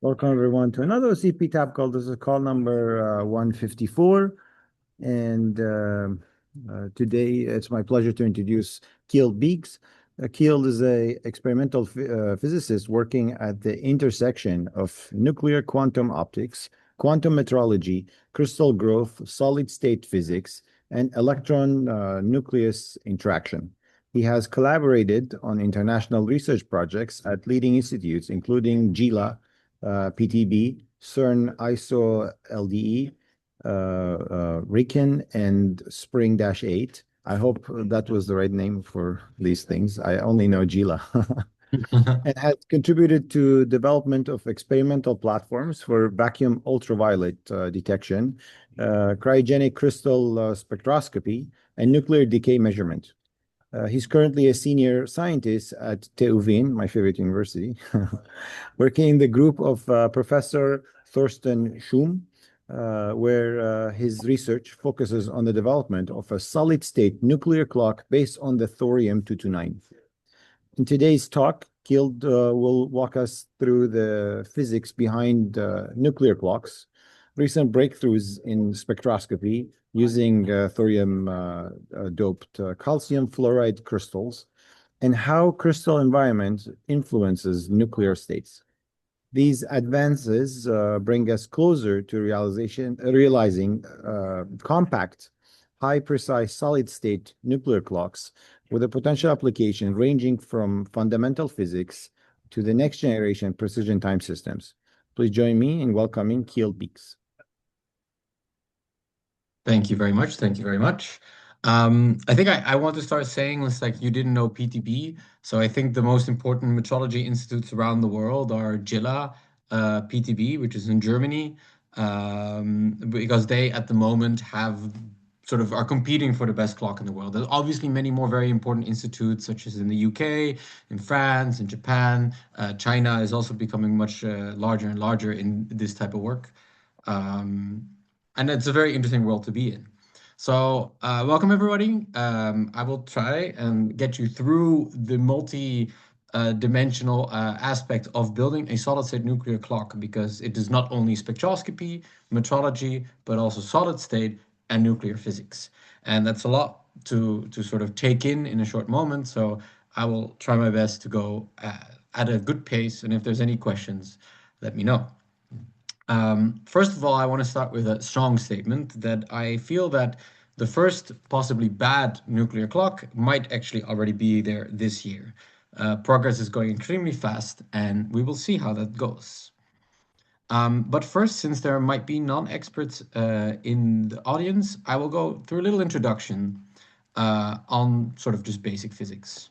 Welcome everyone to another OCP Tab call. This is call number 154. And today it's my pleasure to introduce Kjeld Beeks. Kjeld is a experimental physicist working at the intersection of nuclear quantum optics, quantum metrology, crystal growth, solid state physics, and electron nucleus interaction. He has collaborated on international research projects at leading institutes, including GILA, PTB, CERN ISO LDE, Riken, and Spring-8. I hope that was the right name for these things. I only know GILA. And has contributed to development of experimental platforms for vacuum ultraviolet detection, cryogenic crystal spectroscopy, and nuclear decay measurement. He's currently a senior scientist at TU Wien, my favorite university, working in the group of Professor Thorsten Schum, where his research focuses on the development of a solid-state nuclear clock based on the thorium-229. In today's talk, Kjeld will walk us through the physics behind nuclear clocks, recent breakthroughs in spectroscopy using thorium-doped calcium fluoride crystals, and how crystal environment influences nuclear states. These advances bring us closer to realizing compact, high precise solid-state nuclear clocks with a potential application ranging from fundamental physics to the next generation precision time systems. Please join me in welcoming Kjeld Beeks. Thank you very much. Thank you very much. I think I want to start saying it's like you didn't know PTB. So I think the most important metrology institutes around the world are GILA, PTB, which is in Germany, because they at the moment have are competing for the best clock in the world. There's obviously many more very important institutes, such as in the UK, in France, in Japan. China is also becoming much larger and larger in this type of work. And it's a very interesting world to be in. So welcome everybody. I will try and get you through the multi-dimensional aspect of building a solid-state nuclear clock, because it is not only spectroscopy, metrology, but also solid-state and nuclear physics. And that's a lot to sort of take in a short moment. So I will try my best to go at a good pace. And if there's any questions, let me know. First of all, I want to start with a strong statement that I feel that the first possibly bad nuclear clock might actually already be there this year. Progress is going extremely fast, and we will see how that goes. But first, since there might be non-experts in the audience, I will go through a little introduction on sort of just basic physics.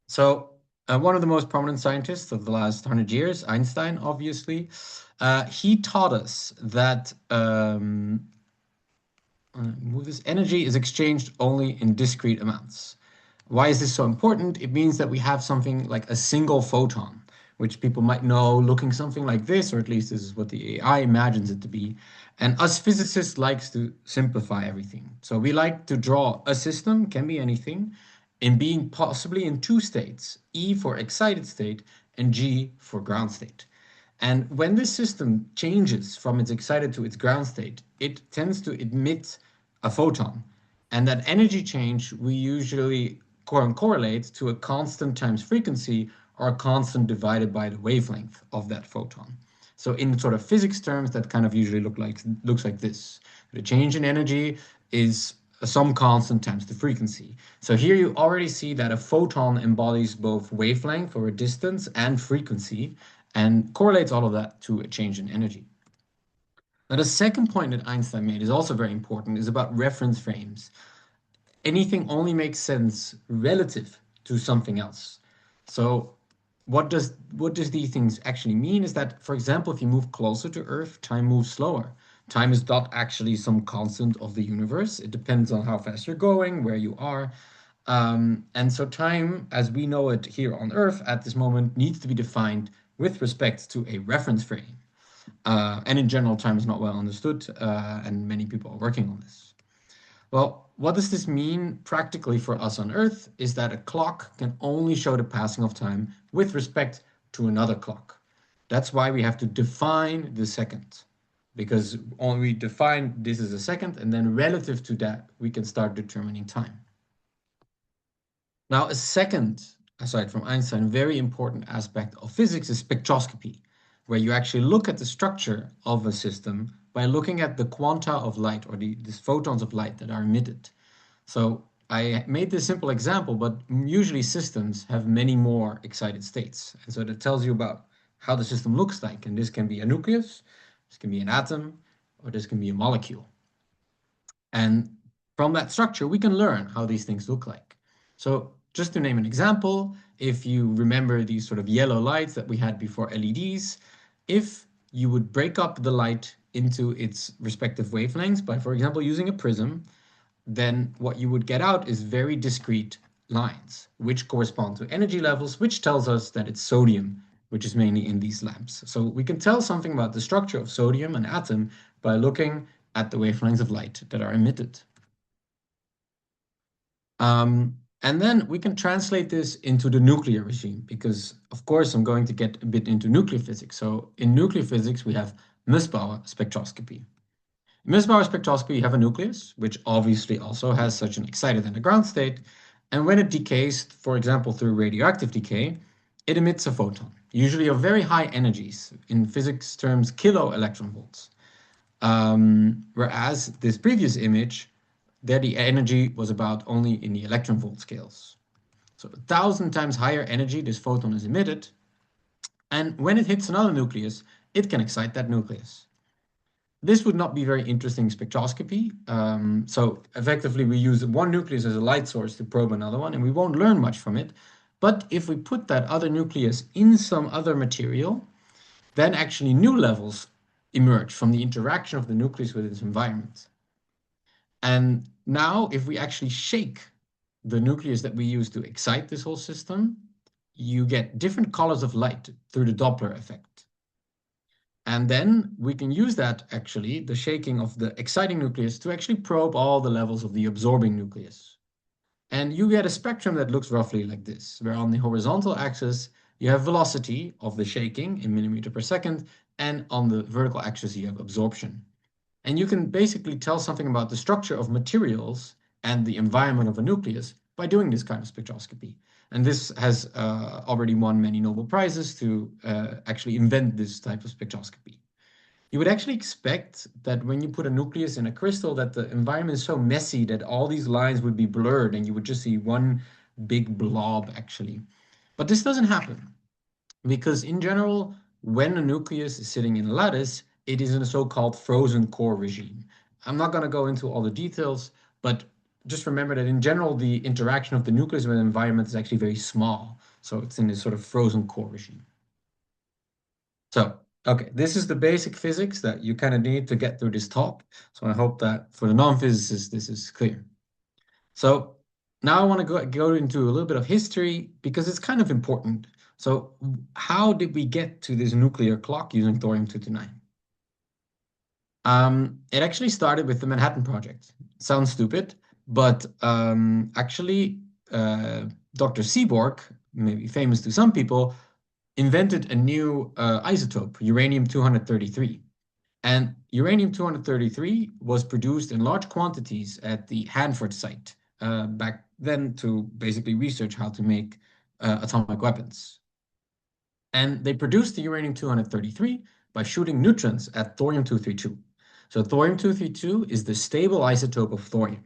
So one of the most prominent scientists of the last 100 years, Einstein, obviously, he taught us that this energy is exchanged only in discrete amounts. Why is this so important? It means that we have something like a single photon, which people might know looking something like this, or at least this is what the AI imagines it to be. And us physicists likes to simplify everything. So we like to draw a system, can be anything, in being possibly in two states, E for excited state and G for ground state. And when this system changes from its excited to its ground state, it tends to emit a photon. And that energy change we usually correlate to a constant times frequency, or a constant divided by the wavelength of that photon. So in sort of physics terms, that kind of usually looks like this. The change in energy is some constant times the frequency. So here you already see that a photon embodies both wavelength or a distance and frequency, and correlates all of that to a change in energy. Now, the second point that Einstein made is also very important, is about reference frames. Anything only makes sense relative to something else. So what does these things actually mean is that, for example, if you move closer to Earth, time moves slower. Time is not actually some constant of the universe. It depends on how fast you're going, where you are. And so time, as we know it here on Earth at this moment, needs to be defined with respect to a reference frame. And in general, time is not well understood, and many people are working on this. Well, what does this mean practically for us on Earth is that a clock can only show the passing of time with respect to another clock. That's why we have to define the second, because only we define this as a second, and then relative to that, we can start determining time. Now, a second, aside from Einstein, very important aspect of physics is spectroscopy, where you actually look at the structure of a system by looking at the quanta of light, or these photons of light that are emitted. So I made this simple example, but usually systems have many more excited states. And so that tells you about how the system looks like. And this can be a nucleus, this can be an atom, or this can be a molecule. And from that structure, we can learn how these things look like. So just to name an example, if you remember these sort of yellow lights that we had before LEDs, if you would break up the light into its respective wavelengths by, for example, using a prism, then what you would get out is very discrete lines, which correspond to energy levels, which tells us that it's sodium, which is mainly in these lamps. So we can tell something about the structure of sodium, an atom, by looking at the wavelengths of light that are emitted. And then we can translate this into the nuclear regime, because of course I'm going to get a bit into nuclear physics. So in nuclear physics, we have Nussbauer spectroscopy. In Nussbauer spectroscopy, you have a nucleus, which obviously also has such an excited and a ground state. And when it decays, for example, through radioactive decay, it emits a photon, usually of very high energies, in physics terms, kilo electron volts. Whereas this previous image, there the energy was about only in the electron volt scales. So 1,000 times higher energy this photon is emitted, and when it hits another nucleus, it can excite that nucleus. This would not be very interesting spectroscopy. So effectively, we use one nucleus as a light source to probe another one, and we won't learn much from it. But if we put that other nucleus in some other material, then actually new levels emerge from the interaction of the nucleus with its environment. And now, if we actually shake the nucleus that we use to excite this whole system, you get different colors of light through the Doppler effect. And then we can use that, actually, the shaking of the exciting nucleus, to actually probe all the levels of the absorbing nucleus. And you get a spectrum that looks roughly like this, where on the horizontal axis, you have velocity of the shaking in millimeter per second, and on the vertical axis, you have absorption. And you can basically tell something about the structure of materials and the environment of a nucleus by doing this kind of spectroscopy. And this has already won many Nobel Prizes to actually invent this type of spectroscopy. You would actually expect that when you put a nucleus in a crystal, that the environment is so messy that all these lines would be blurred and you would just see one big blob, actually. But this doesn't happen, because in general, when a nucleus is sitting in a lattice, it is in a so-called frozen core regime. I'm not going to go into all the details, but just remember that in general, the interaction of the nucleus with the environment is actually very small. So it's in this sort of frozen core regime. So, okay, this is the basic physics that you kind of need to get through this talk. So I hope that for the non-physicists, this is clear. So now I want to go into a little bit of history, because it's kind of important. So how did we get to this nuclear clock using thorium-229? It actually started with the Manhattan Project. Sounds stupid, but actually Dr. Seaborg, maybe famous to some people, invented a new isotope, uranium-233. And uranium-233 was produced in large quantities at the Hanford site back then to basically research how to make atomic weapons. And they produced the uranium-233 by shooting neutrons at thorium-232. So thorium-232 is the stable isotope of thorium.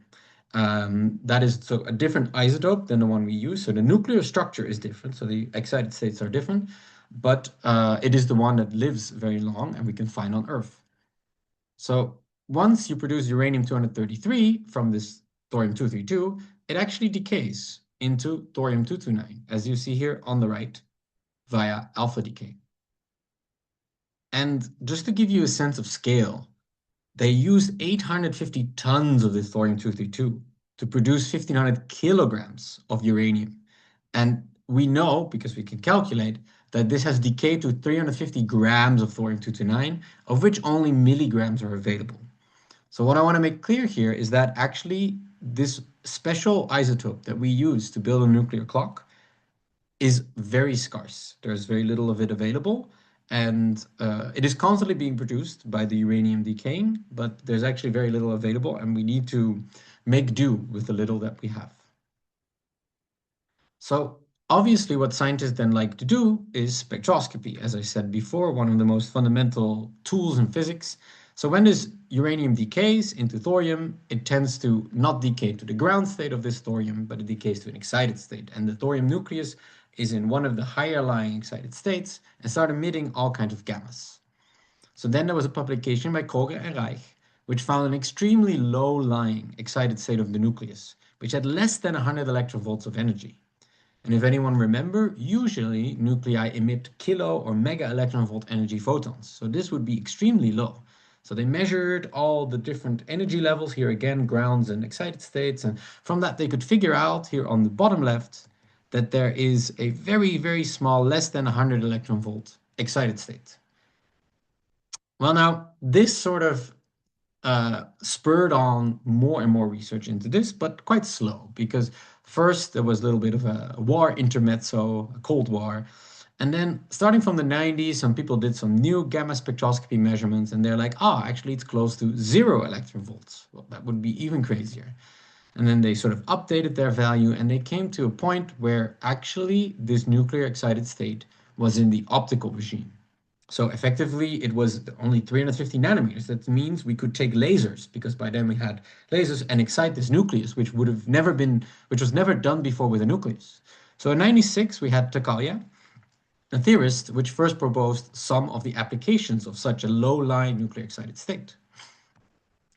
That is so a different isotope than the one we use. So the nuclear structure is different. So the excited states are different, but it is the one that lives very long and we can find on Earth. So once you produce uranium-233 from this thorium-232, it actually decays into thorium-229, as you see here on the right, via alpha decay. And just to give you a sense of scale, they used 850 tons of this thorium-232 to produce 1,500 kilograms of uranium. And we know, because we can calculate, that this has decayed to 350 grams of thorium-229, of which only milligrams are available. So what I want to make clear here is that actually this special isotope that we use to build a nuclear clock is very scarce. There's very little of it available. And it is constantly being produced by the uranium decaying, but there's actually very little available, and we need to make do with the little that we have. So obviously what scientists then like to do is spectroscopy. As I said before, one of the most fundamental tools in physics. So when this uranium decays into thorium, it tends to not decay to the ground state of this thorium, but it decays to an excited state. And the thorium nucleus is in one of the higher lying excited states and start emitting all kinds of gammas. So then there was a publication by Kroger and Reich, which found an extremely low lying excited state of the nucleus, which had less than 100 electronvolts of energy. And if anyone remember, usually nuclei emit kilo or mega electron volt energy photons. So this would be extremely low. So they measured all the different energy levels here again, grounds and excited states. And from that, they could figure out here on the bottom left that there is a very, very small, less than 100 electron volt excited state. Well, now this sort of spurred on more and more research into this, but quite slow because first there was a little bit of a war intermezzo, a Cold War. And then starting from the 90s, some people did some new gamma spectroscopy measurements and they're like, actually it's close to 0 electron volts. Well, that would be even crazier. And then they sort of updated their value and they came to a point where actually this nuclear excited state was in the optical regime. So effectively, it was only 350 nanometers. That means we could take lasers, because by then we had lasers, and excite this nucleus, which was never done before with a nucleus. So in 96, we had Takalya, a theorist which first proposed some of the applications of such a low-lying nuclear excited state.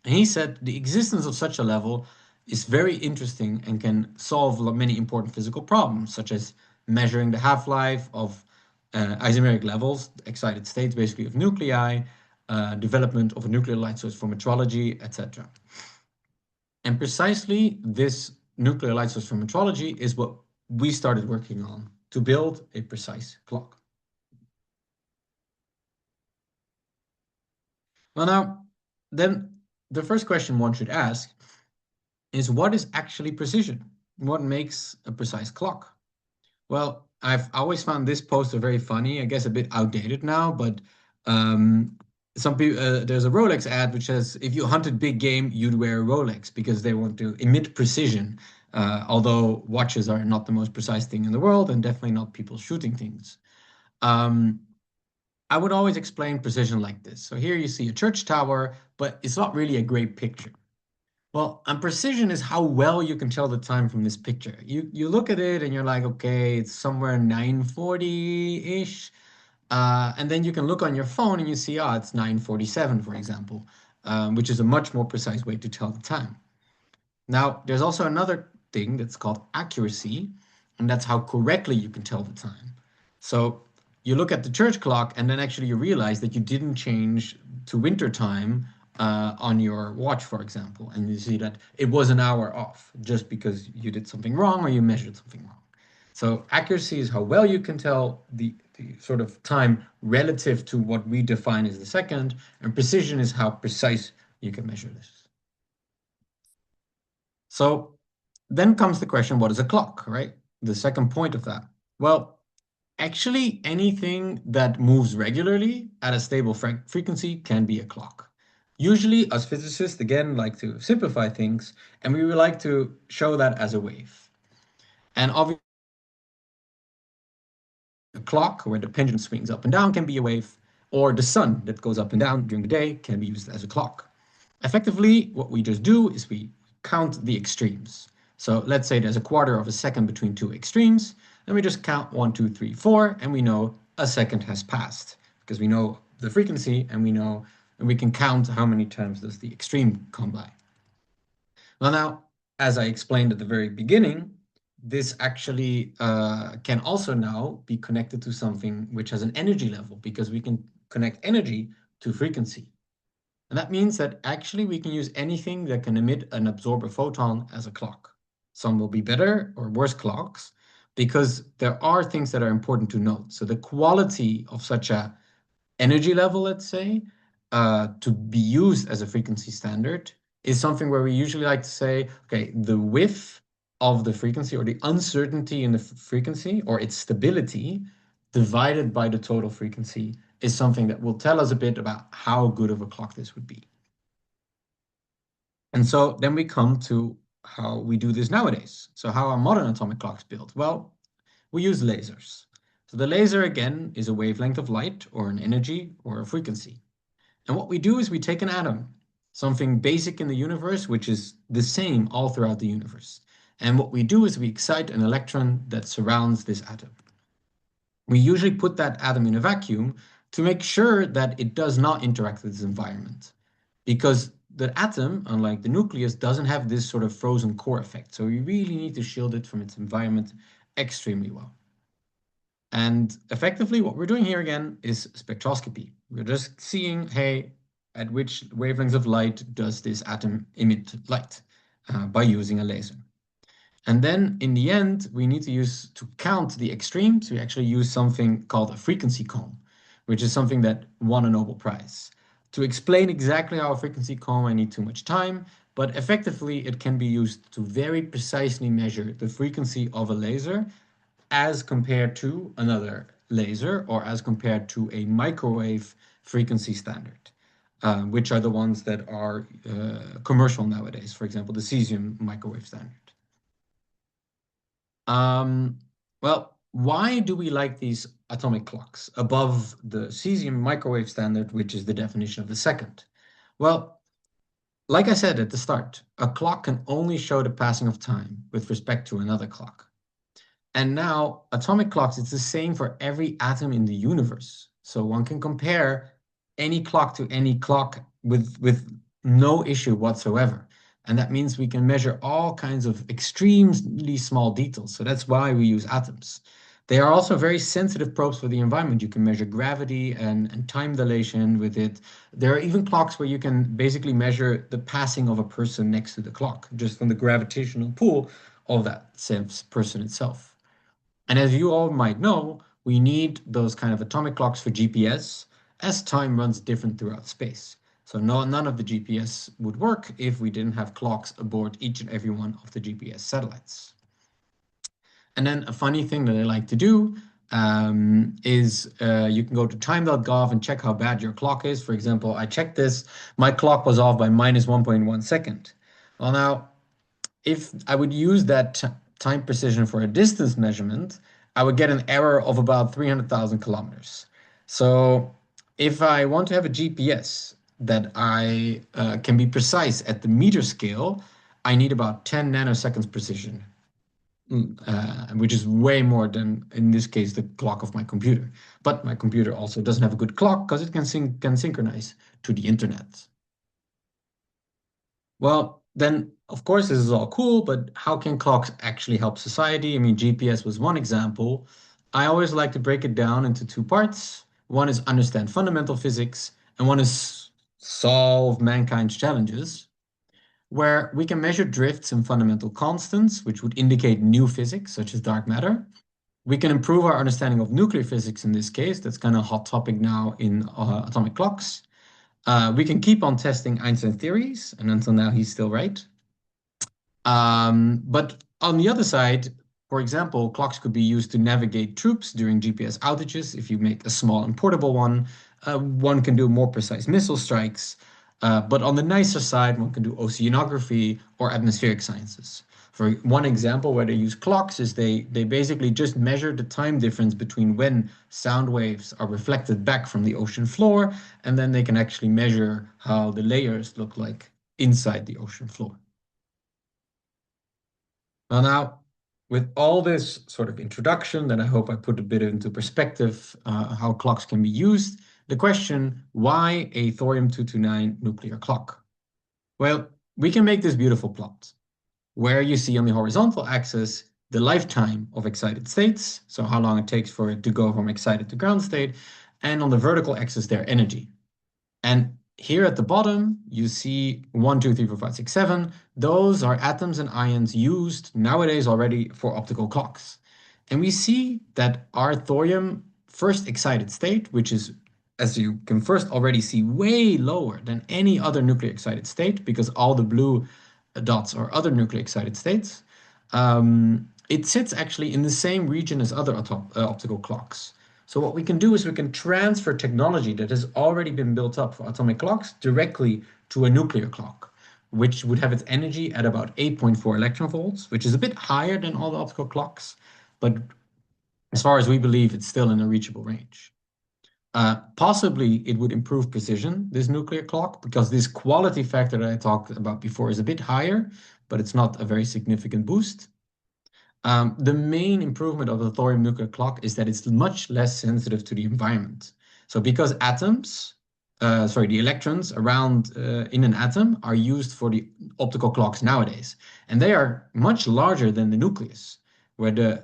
And he said the existence of such a level is very interesting and can solve many important physical problems, such as measuring the half-life of isomeric levels, excited states basically of nuclei, development of a nuclear light source for metrology, etc. And precisely this nuclear light source for metrology is what we started working on to build a precise clock. Well, now, then the first question one should ask is, what is actually precision? What makes a precise clock? Well, I've always found this poster very funny. I guess a bit outdated now, but some people there's a Rolex ad which says if you hunted big game, you'd wear a Rolex because they want to emit precision. Although watches are not the most precise thing in the world, and definitely not people shooting things. I would always explain precision like this. So here you see a church tower, but it's not really a great picture. Well, and precision is how well you can tell the time from this picture. You look at it and you're like, okay, it's somewhere 9:40-ish. And then you can look on your phone and you see, it's 9:47, for example, which is a much more precise way to tell the time. Now, there's also another thing that's called accuracy, and that's how correctly you can tell the time. So you look at the church clock and then actually you realize that you didn't change to winter time on your watch, for example, and you see that it was an hour off just because you did something wrong or you measured something wrong. So accuracy is how well you can tell the sort of time relative to what we define as the second, and precision is how precise you can measure this. So then comes the question, what is a clock, right? The second point of that. Well, actually anything that moves regularly at a stable frequency can be a clock. Usually, us physicists, again, like to simplify things, and we would like to show that as a wave. And obviously, a clock where the pendulum swings up and down can be a wave, or the sun that goes up and down during the day can be used as a clock. Effectively, what we just do is we count the extremes. So let's say there's a quarter of a second between two extremes, and we just count 1, 2, 3, 4, and we know a second has passed because we know the frequency and we can count how many times does the extreme come by. Well, now, as I explained at the very beginning, this actually can also now be connected to something which has an energy level, because we can connect energy to frequency. And that means that actually we can use anything that can emit and absorb a photon as a clock. Some will be better or worse clocks, because there are things that are important to note. So the quality of such a energy level, let's say, to be used as a frequency standard is something where we usually like to say, okay, the width of the frequency or the uncertainty in the frequency or its stability divided by the total frequency is something that will tell us a bit about how good of a clock this would be. And so then we come to how we do this nowadays. So how are modern atomic clocks built? Well, we use lasers. So the laser, again, is a wavelength of light or an energy or a frequency. And what we do is we take an atom, something basic in the universe, which is the same all throughout the universe. And what we do is we excite an electron that surrounds this atom. We usually put that atom in a vacuum to make sure that it does not interact with its environment. Because the atom, unlike the nucleus, doesn't have this sort of frozen core effect. So we really need to shield it from its environment extremely well. And effectively, what we're doing here again is spectroscopy. We're just seeing, hey, at which wavelengths of light does this atom emit light by using a laser. And then in the end, we need to count the extremes. We actually use something called a frequency comb, which is something that won a Nobel Prize. To explain exactly how a frequency comb, I need too much time, but effectively it can be used to very precisely measure the frequency of a laser as compared to another laser or as compared to a microwave frequency standard, which are the ones that are commercial nowadays, for example, the cesium microwave standard. Well, why do we like these atomic clocks above the cesium microwave standard, which is the definition of the second? Well, like I said at the start, a clock can only show the passing of time with respect to another clock. And now atomic clocks, it's the same for every atom in the universe. So one can compare any clock to any clock with no issue whatsoever. And that means we can measure all kinds of extremely small details. So that's why we use atoms. They are also very sensitive probes for the environment. You can measure gravity and time dilation with it. There are even clocks where you can basically measure the passing of a person next to the clock, just from the gravitational pull of that same person itself. And as you all might know, we need those kind of atomic clocks for GPS as time runs different throughout space. So none of the GPS would work if we didn't have clocks aboard each and every one of the GPS satellites. And then a funny thing that I like to do is you can go to time.gov and check how bad your clock is. For example, I checked this, my clock was off by minus 1.1 second. Well, now, if I would use that time precision for a distance measurement, I would get an error of about 300,000 kilometers. So if I want to have a GPS that I can be precise at the meter scale, I need about 10 nanoseconds precision, which is way more than, in this case, the clock of my computer. But my computer also doesn't have a good clock because it can synchronize to the internet. Well, then, of course, this is all cool, but how can clocks actually help society? I mean, GPS was one example. I always like to break it down into two parts. One is understand fundamental physics, and one is solve mankind's challenges, where we can measure drifts in fundamental constants, which would indicate new physics, such as dark matter. We can improve our understanding of nuclear physics in this case. That's kind of a hot topic now in atomic clocks. We can keep on testing Einstein's theories, and until now, he's still right. But on the other side, for example, clocks could be used to navigate troops during GPS outages. If you make a small and portable one, one can do more precise missile strikes. But on the nicer side, one can do oceanography or atmospheric sciences. For one example where they use clocks is they basically just measure the time difference between when sound waves are reflected back from the ocean floor, and then they can actually measure how the layers look like inside the ocean floor. Well, now, with all this sort of introduction that I hope I put a bit into perspective, how clocks can be used, the question, why a thorium-229 nuclear clock? Well, we can make this beautiful plot where you see on the horizontal axis the lifetime of excited states, so how long it takes for it to go from excited to ground state, and on the vertical axis their energy. And here at the bottom, you see 1, 2, 3, 4, 5, 6, 7. Those are atoms and ions used nowadays already for optical clocks. And we see that our thorium first excited state, which is, as you can first already see, way lower than any other nuclear excited state, because all the blue dots are other nuclear excited states. It sits actually in the same region as other optical clocks. So what we can do is we can transfer technology that has already been built up for atomic clocks directly to a nuclear clock, which would have its energy at about 8.4 electron volts, which is a bit higher than all the optical clocks, but as far as we believe, it's still in a reachable range. Possibly it would improve precision, this nuclear clock, because this quality factor that I talked about before is a bit higher, but it's not a very significant boost. The main improvement of the thorium nuclear clock is that it's much less sensitive to the environment. So because the electrons around in an atom are used for the optical clocks nowadays, and they are much larger than the nucleus, where the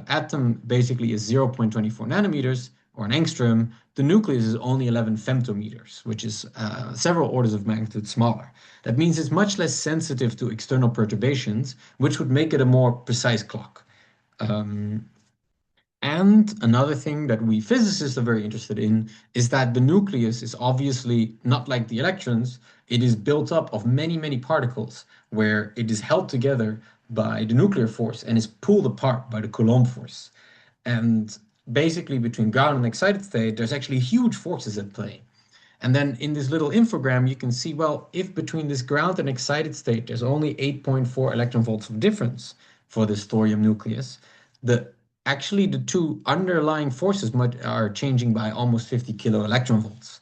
atom basically is 0.24 nanometers or an angstrom. The nucleus is only 11 femtometers, which is several orders of magnitude smaller. That means it's much less sensitive to external perturbations, which would make it a more precise clock. And another thing that we physicists are very interested in is that the nucleus is obviously not like the electrons. It is built up of many, many particles where it is held together by the nuclear force and is pulled apart by the Coulomb force. And basically between ground and excited state, there's actually huge forces at play. And then in this little infogram, you can see, well, if between this ground and excited state, there's only 8.4 electron volts of difference for this thorium nucleus, actually the two underlying forces are changing by almost 50 kilo electron volts.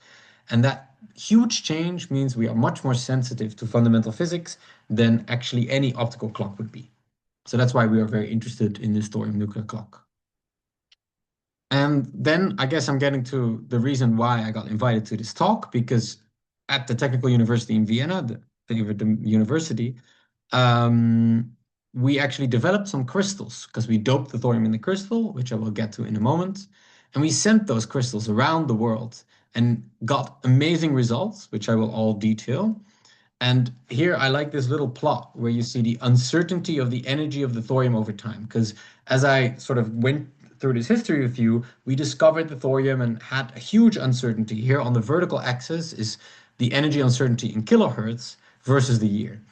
And that huge change means we are much more sensitive to fundamental physics than actually any optical clock would be. So that's why we are very interested in this thorium nuclear clock. And then I guess I'm getting to the reason why I got invited to this talk, because at the Technical University in Vienna, the favorite university, we actually developed some crystals because we doped the thorium in the crystal, which I will get to in a moment. And we sent those crystals around the world and got amazing results, which I will all detail. And here I like this little plot where you see the uncertainty of the energy of the thorium over time. Because as I sort of went through this history with you, we discovered the thorium and had a huge uncertainty. Here on the vertical axis is the energy uncertainty in kilohertz versus the year.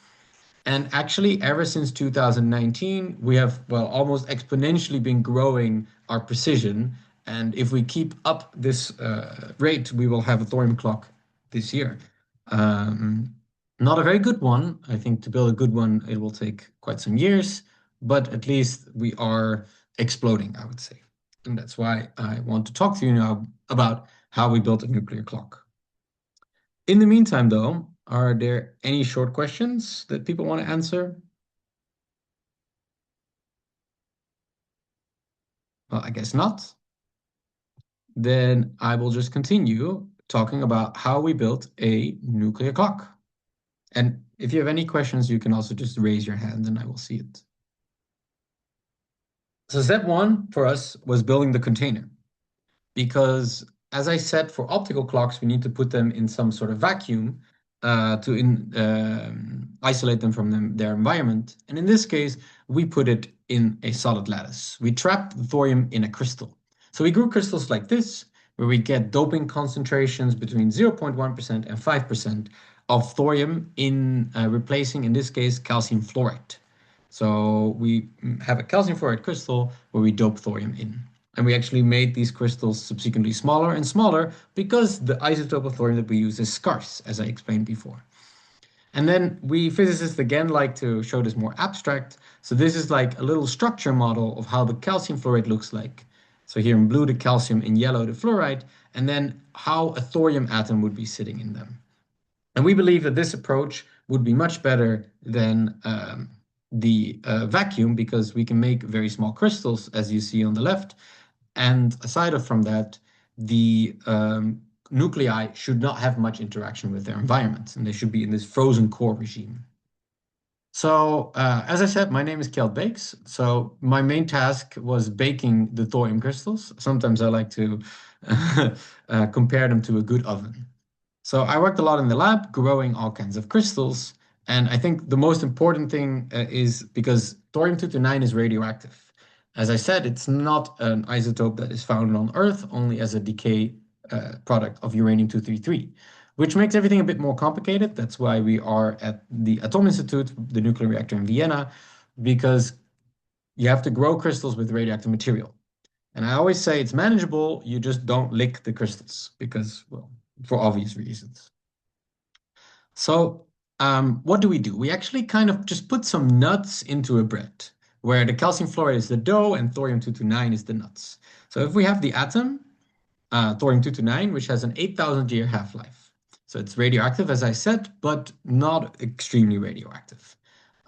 And actually, ever since 2019, we have, well, almost exponentially been growing our precision. And if we keep up this rate, we will have a thorium clock this year. Not a very good one. I think to build a good one, it will take quite some years, but at least we are exploding, I would say. And that's why I want to talk to you now about how we built a nuclear clock. In the meantime, though, are there any short questions that people want to answer? Well, I guess not. Then I will just continue talking about how we built a nuclear clock. And if you have any questions, you can also just raise your hand and I will see it. So step one for us was building the container, because as I said, for optical clocks, we need to put them in some sort of vacuum to isolate them from their environment. And in this case, we put it in a solid lattice. We trapped the thorium in a crystal. So we grew crystals like this, where we get doping concentrations between 0.1% and 5% of thorium in replacing, in this case, calcium fluoride. So we have a calcium fluoride crystal where we dope thorium in. And we actually made these crystals subsequently smaller and smaller because the isotope of thorium that we use is scarce, as I explained before. And then we physicists again like to show this more abstract. So this is like a little structure model of how the calcium fluoride looks like. So here in blue, the calcium, in yellow, the fluoride, and then how a thorium atom would be sitting in them. And we believe that this approach would be much better than the vacuum, because we can make very small crystals, as you see on the left. And aside from that, the nuclei should not have much interaction with their environment, and they should be in this frozen core regime. So, as I said, my name is Kjeld Bakes. So my main task was baking the thorium crystals. Sometimes I like to compare them to a good oven. So I worked a lot in the lab, growing all kinds of crystals. And I think the most important thing is because thorium-229 is radioactive. As I said, it's not an isotope that is found on Earth, only as a decay product of uranium-233, which makes everything a bit more complicated. That's why we are at the Atom Institute, the nuclear reactor in Vienna, because you have to grow crystals with radioactive material. And I always say it's manageable, you just don't lick the crystals because, well, for obvious reasons. So what do? We actually kind of just put some nuts into a bread where the calcium fluoride is the dough and thorium-229 is the nuts. So if we have the atom, thorium-229, which has an 8,000-year half-life. So it's radioactive, as I said, but not extremely radioactive.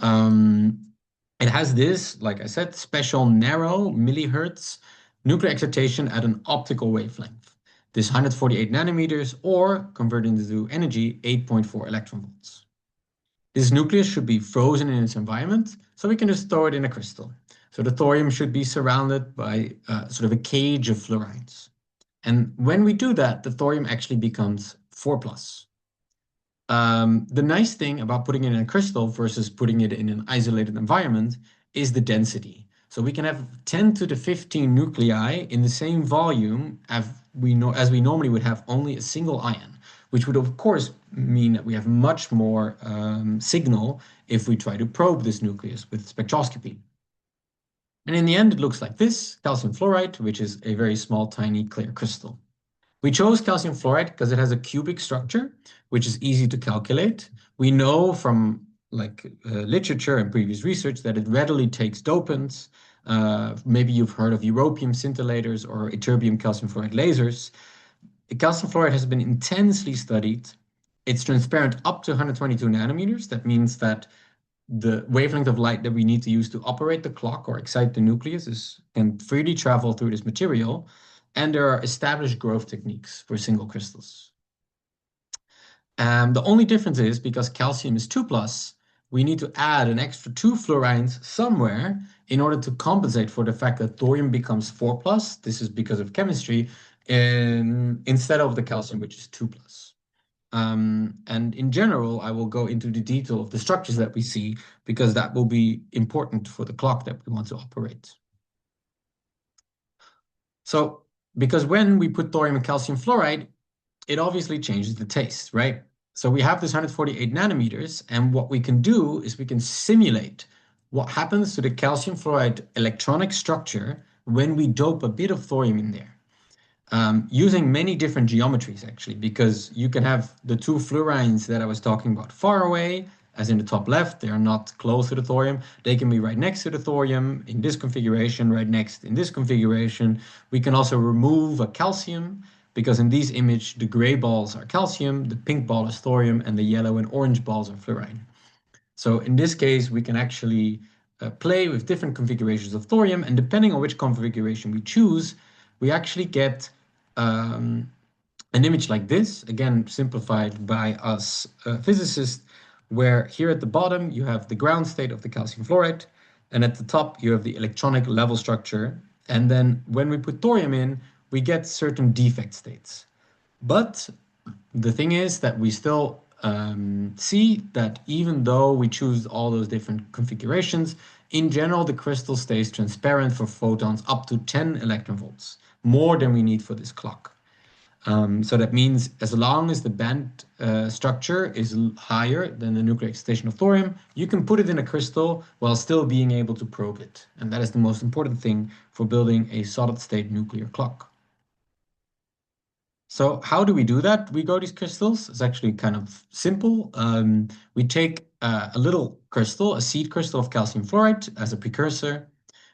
It has this, like I said, special narrow millihertz nuclear excitation at an optical wavelength. This 148 nanometers, or converting into energy, 8.4 electron volts. This nucleus should be frozen in its environment, so we can just throw it in a crystal. So the thorium should be surrounded by sort of a cage of fluorides. And when we do that, the thorium actually becomes 4 plus. The nice thing about putting it in a crystal versus putting it in an isolated environment is the density. So we can have 10 to the 15 nuclei in the same volume as we normally would have only a single ion, which would of course mean that we have much more signal if we try to probe this nucleus with spectroscopy. And in the end, it looks like this, calcium fluoride, which is a very small, tiny, clear crystal. We chose calcium fluoride because it has a cubic structure, which is easy to calculate. We know from literature and previous research that it readily takes dopants. Maybe you've heard of europium scintillators or ytterbium calcium fluoride lasers. Calcium fluoride has been intensely studied. It's transparent up to 122 nanometers. That means that the wavelength of light that we need to use to operate the clock or excite the nucleus can freely travel through this material. And there are established growth techniques for single crystals. The only difference is because calcium is 2 plus, we need to add an extra 2 fluorines somewhere in order to compensate for the fact that thorium becomes 4 plus. This is because of chemistry, instead of the calcium, which is 2 plus. And in general, I will go into the detail of the structures that we see because that will be important for the clock that we want to operate. So, because when we put thorium and calcium fluoride, it obviously changes the taste, right? So we have this 148 nanometers, and what we can do is we can simulate what happens to the calcium fluoride electronic structure when we dope a bit of thorium in there. Using many different geometries, actually, because you can have the 2 fluorines that I was talking about far away, as in the top left, they are not close to the thorium. They can be right next to the thorium in this configuration, right next in this configuration. We can also remove a calcium, because in this image, the gray balls are calcium, the pink ball is thorium, and the yellow and orange balls are fluoride. So in this case, we can actually play with different configurations of thorium, and depending on which configuration we choose, we actually get an image like this, again, simplified by us physicists, where here at the bottom, you have the ground state of the calcium fluoride, and at the top, you have the electronic level structure. And then when we put thorium in, we get certain defect states. But the thing is that we still see that even though we choose all those different configurations, in general, the crystal stays transparent for photons up to 10 electron volts, more than we need for this clock. So that means as long as the band structure is higher than the nuclear excitation of thorium, you can put it in a crystal while still being able to probe it. And that is the most important thing for building a solid state nuclear clock. So how do we do that? We grow these crystals. It's actually kind of simple. We take a little crystal, a seed crystal of calcium fluoride as a precursor.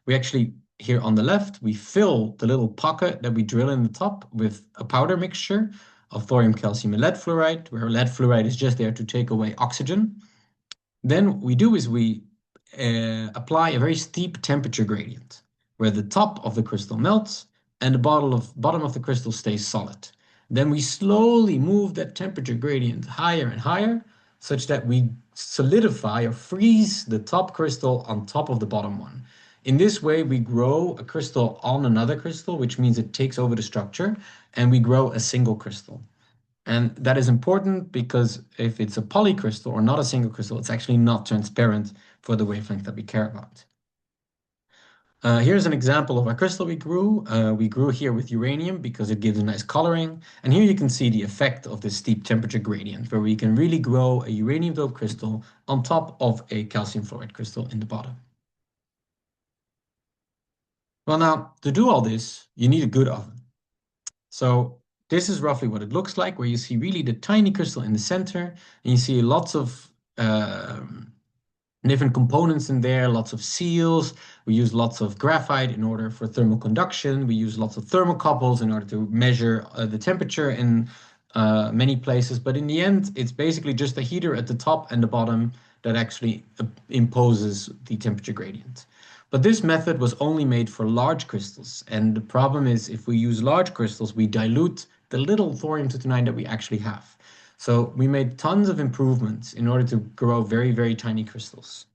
We actually, here on the left, we fill the little pocket that we drill in the top with a powder mixture of thorium, calcium, and lead fluoride, where lead fluoride is just there to take away oxygen. Then what we do is we apply a very steep temperature gradient, where the top of the crystal melts and the bottom of the crystal stays solid. Then we slowly move that temperature gradient higher and higher, such that we solidify or freeze the top crystal on top of the bottom one. In this way, we grow a crystal on another crystal, which means it takes over the structure, and we grow a single crystal. And that is important because if it's a polycrystal or not a single crystal, it's actually not transparent for the wavelength that we care about. Here's an example of a crystal we grew. We grew here with uranium because it gives a nice coloring. And here you can see the effect of this steep temperature gradient, where we can really grow a uranium-doped crystal on top of a calcium fluoride crystal in the bottom. Well, now, to do all this, you need a good oven. So this is roughly what it looks like, where you see really the tiny crystal in the center, and you see lots of different components in there, lots of seals. We use lots of graphite in order for thermal conduction. We use lots of thermocouples in order to measure the temperature in many places. But in the end, it's basically just a heater at the top and the bottom that actually imposes the temperature gradient. But this method was only made for large crystals. And the problem is if we use large crystals, we dilute the little thorium-229 that we actually have. So we made tons of improvements in order to grow very, very tiny crystals.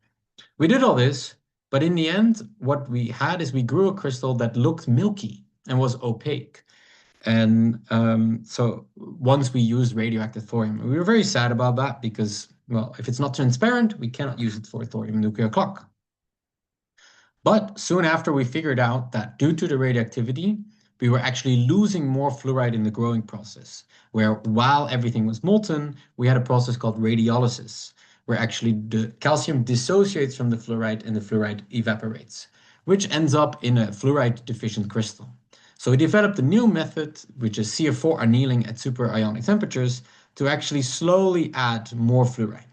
We did all this, but in the end, what we had is we grew a crystal that looked milky and was opaque. And so once we used radioactive thorium, we were very sad about that because, well, if it's not transparent, we cannot use it for a thorium nuclear clock. But soon after, we figured out that due to the radioactivity, we were actually losing more fluoride in the growing process, where while everything was molten, we had a process called radiolysis, where actually the calcium dissociates from the fluoride and the fluoride evaporates, which ends up in a fluoride deficient crystal. So we developed a new method, which is CF4 annealing at superionic temperatures, to actually slowly add more fluoride.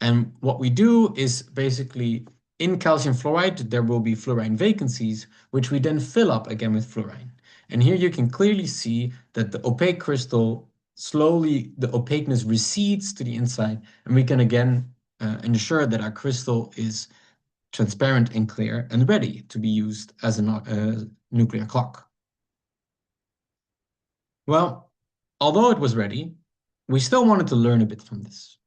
And what we do is basically in calcium fluoride, there will be fluorine vacancies, which we then fill up again with fluorine. And here you can clearly see that the opaque crystal, slowly the opaqueness recedes to the inside, and we can again ensure that our crystal is transparent and clear and ready to be used as a nuclear clock. Well, although it was ready, we still wanted to learn a bit from this.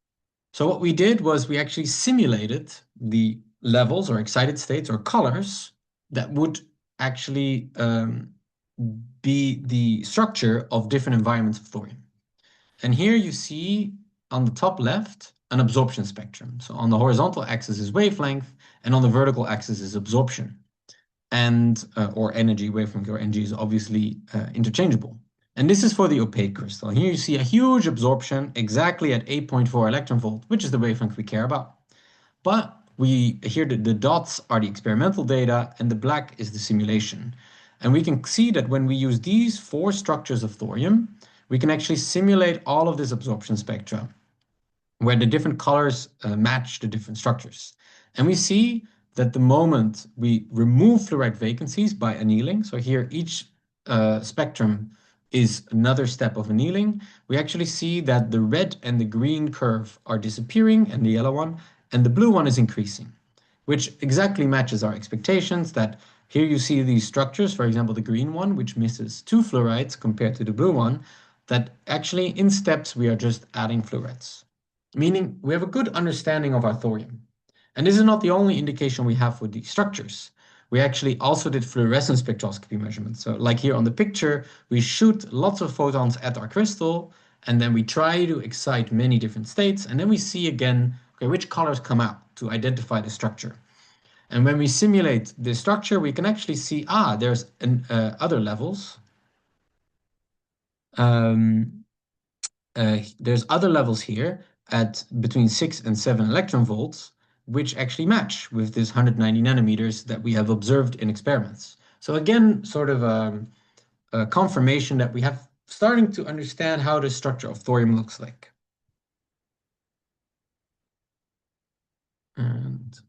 So what we did was we actually simulated the levels or excited states or colors that would actually be the structure of different environments of thorium. And here you see on the top left an absorption spectrum. So on the horizontal axis is wavelength, and on the vertical axis is absorption. And or energy, wavelength or energy is obviously interchangeable. And this is for the opaque crystal. Here you see a huge absorption exactly at 8.4 electron volt, which is the wavelength we care about. But here the dots are the experimental data and the black is the simulation. And we can see that when we use these 4 structures of thorium, we can actually simulate all of this absorption spectra, where the different colors match the different structures. And we see that the moment we remove fluoride vacancies by annealing, so here each spectrum is another step of annealing, we actually see that the red and the green curve are disappearing and the yellow one, and the blue one is increasing, which exactly matches our expectations that here you see these structures, for example, the green one, which misses 2 fluorides compared to the blue one, that actually in steps we are just adding fluorides, meaning we have a good understanding of our thorium. And this is not the only indication we have for these structures. We actually also did fluorescence spectroscopy measurements. So like here on the picture, we shoot lots of photons at our crystal, and then we try to excite many different states, and then we see again, okay, which colors come out to identify the structure. And when we simulate the structure, we can actually see, there's other levels. There's other levels here at between 6 and 7 electron volts, which actually match with this 190 nanometers that we have observed in experiments. So again, sort of a confirmation that we have starting to understand how the structure of thorium looks like. And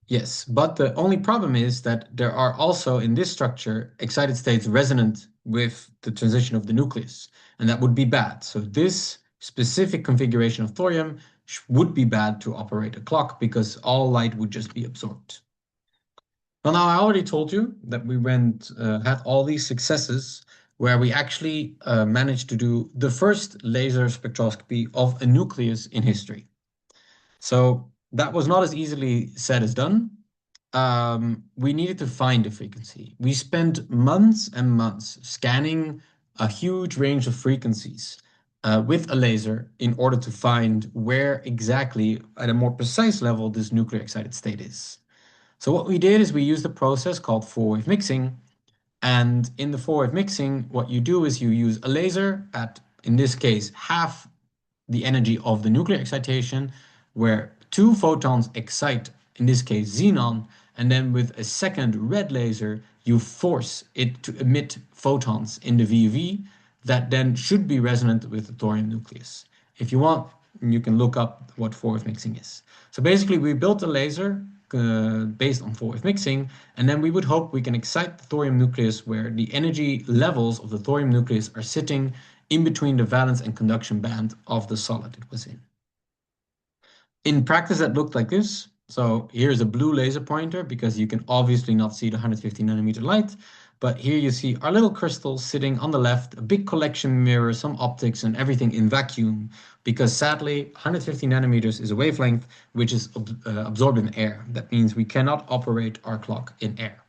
yes, but the only problem is that there are also in this structure excited states resonant with the transition of the nucleus, and that would be bad. So this specific configuration of thorium would be bad to operate a clock because all light would just be absorbed. Well, now I already told you that we had all these successes where we actually managed to do the first laser spectroscopy of a nucleus in history. So that was not as easily said as done. We needed to find the frequency. We spent months and months scanning a huge range of frequencies with a laser in order to find where exactly, at a more precise level, this nuclear excited state is. So what we did is we used a process called 4-wave mixing. And in the 4-wave mixing, what you do is you use a laser at, in this case, half the energy of the nuclear excitation, where 2 photons excite, in this case, xenon, and then with a second red laser, you force it to emit photons in the VUV that then should be resonant with the thorium nucleus. If you want, you can look up what 4F mixing is. So basically, we built a laser based on 4F mixing, and then we would hope we can excite the thorium nucleus where the energy levels of the thorium nucleus are sitting in between the valence and conduction band of the solid it was in. In practice, that looked like this. So here's a blue laser pointer because you can obviously not see the 150 nanometer light. But here you see our little crystal sitting on the left, a big collection mirror, some optics, and everything in vacuum. Because sadly, 150 nanometers is a wavelength which is absorbed in air. That means we cannot operate our clock in air.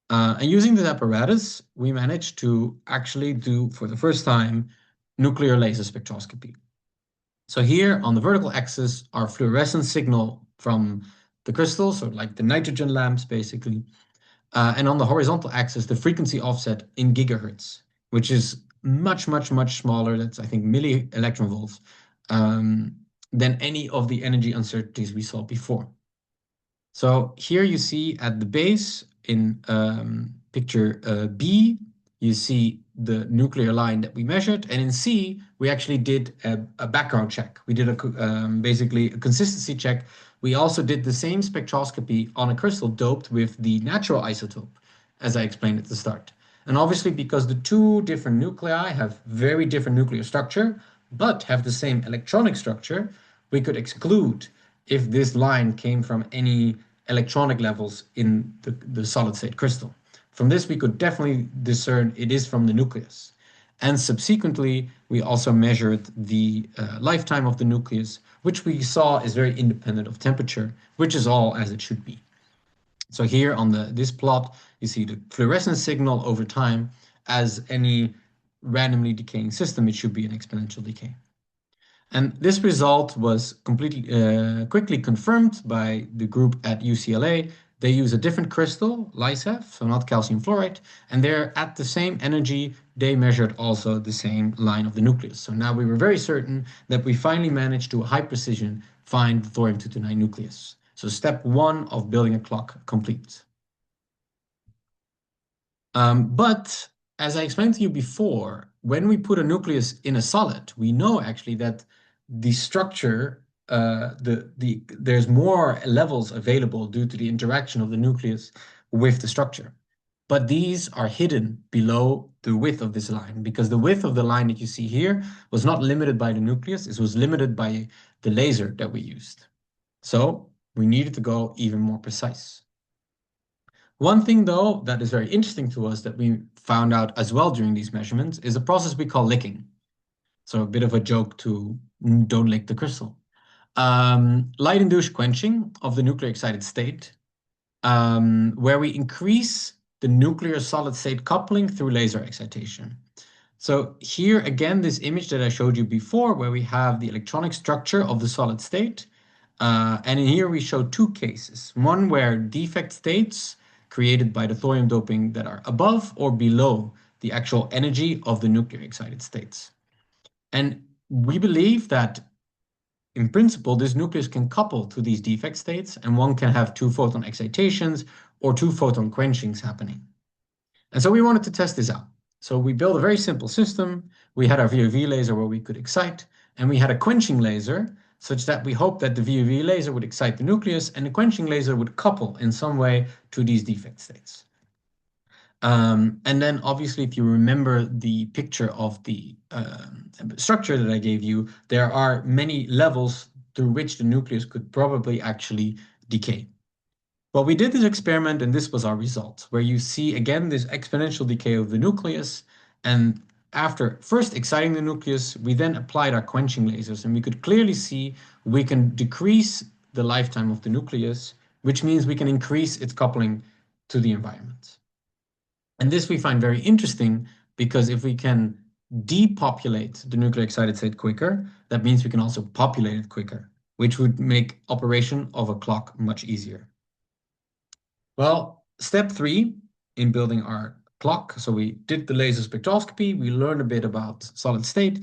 And using this apparatus, we managed to actually do, for the first time, nuclear laser spectroscopy. So here on the vertical axis, our fluorescent signal from the crystal, so like the nitrogen lamps, basically. And on the horizontal axis, the frequency offset in gigahertz, which is much, much, much smaller. That's, I think, milli electron volts than any of the energy uncertainties we saw before. So here you see at the base in picture B, you see the nuclear line that we measured. And in C, we actually did a background check. We did basically a consistency check. We also did the same spectroscopy on a crystal doped with the natural isotope, as I explained at the start. And obviously, because the two different nuclei have very different nuclear structure, but have the same electronic structure, we could exclude if this line came from any electronic levels in the solid state crystal. From this, we could definitely discern it is from the nucleus. And subsequently, we also measured the lifetime of the nucleus, which we saw is very independent of temperature, which is all as it should be. So here on this plot, you see the fluorescent signal over time. As any randomly decaying system, it should be an exponential decay. And this result was quickly confirmed by the group at UCLA. They use a different crystal, LICEF, so not calcium fluoride, and they're at the same energy. They measured also the same line of the nucleus. So now we were very certain that we finally managed to high precision find the thorium-229 nucleus. So step one of building a clock complete. But as I explained to you before, when we put a nucleus in a solid, we know actually that the structure, there's more levels available due to the interaction of the nucleus with the structure. But these are hidden below the width of this line, because the width of the line that you see here was not limited by the nucleus, it was limited by the laser that we used. So we needed to go even more precise. One thing, though, that is very interesting to us that we found out as well during these measurements is a process we call licking. So a bit of a joke to don't lick the crystal. Light-induced quenching of the nuclear excited state, where we increase the nuclear solid state coupling through laser excitation. So here again, this image that I showed you before, where we have the electronic structure of the solid state. And in here we show two cases. One where defect states created by the thorium doping that are above or below the actual energy of the nuclear excited states. And we believe that in principle, this nucleus can couple to these defect states, and one can have two photon excitations or two photon quenchings happening. And so we wanted to test this out. So we built a very simple system. We had our VUV laser where we could excite, and we had a quenching laser such that we hoped that the VUV laser would excite the nucleus and the quenching laser would couple in some way to these defect states. And then obviously, if you remember the picture of the structure that I gave you, there are many levels through which the nucleus could probably actually decay. Well, we did this experiment and this was our result, where you see again this exponential decay of the nucleus. And after first exciting the nucleus, we then applied our quenching lasers and we could clearly see we can decrease the lifetime of the nucleus, which means we can increase its coupling to the environment. And this we find very interesting because if we can depopulate the nuclear excited state quicker, that means we can also populate it quicker, which would make operation of a clock much easier. Well, step 3 in building our clock. So we did the laser spectroscopy. We learned a bit about solid state.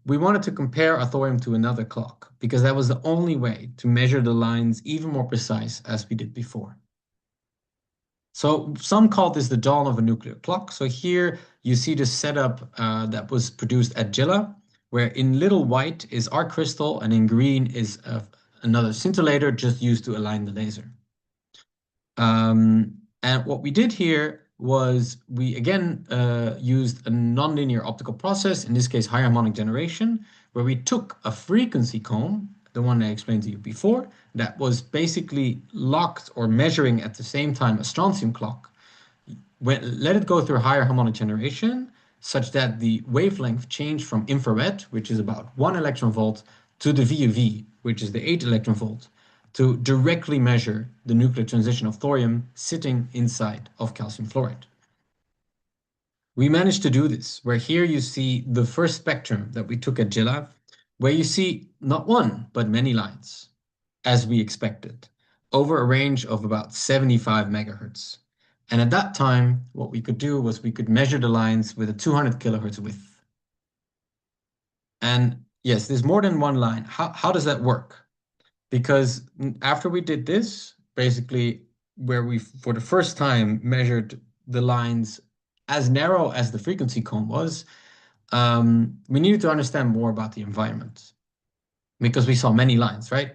We wanted to compare our thorium to another clock because that was the only way to measure the lines even more precise as we did before. So some call this the dawn of a nuclear clock. So here you see the setup that was produced at Gila, where in little white is our crystal and in green is another scintillator just used to align the laser. And what we did here was we again used a nonlinear optical process, in this case high harmonic generation, where we took a frequency comb, the one I explained to you before, that was basically locked or measuring at the same time a strontium clock. Let it go through higher harmonic generation such that the wavelength changed from infrared, which is about 1 electron volt, to the VUV, which is the 8 electron volt, to directly measure the nuclear transition of thorium sitting inside of calcium fluoride. We managed to do this, where here you see the first spectrum that we took at Gila, where you see not one, but many lines, as we expected, over a range of about 75 megahertz. And at that time, what we could do was we could measure the lines with a 200 kilohertz width. And yes, there's more than one line. How does that work? Because after we did this, basically where we, for the first time, measured the lines as narrow as the frequency cone was, we needed to understand more about the environment because we saw many lines, right?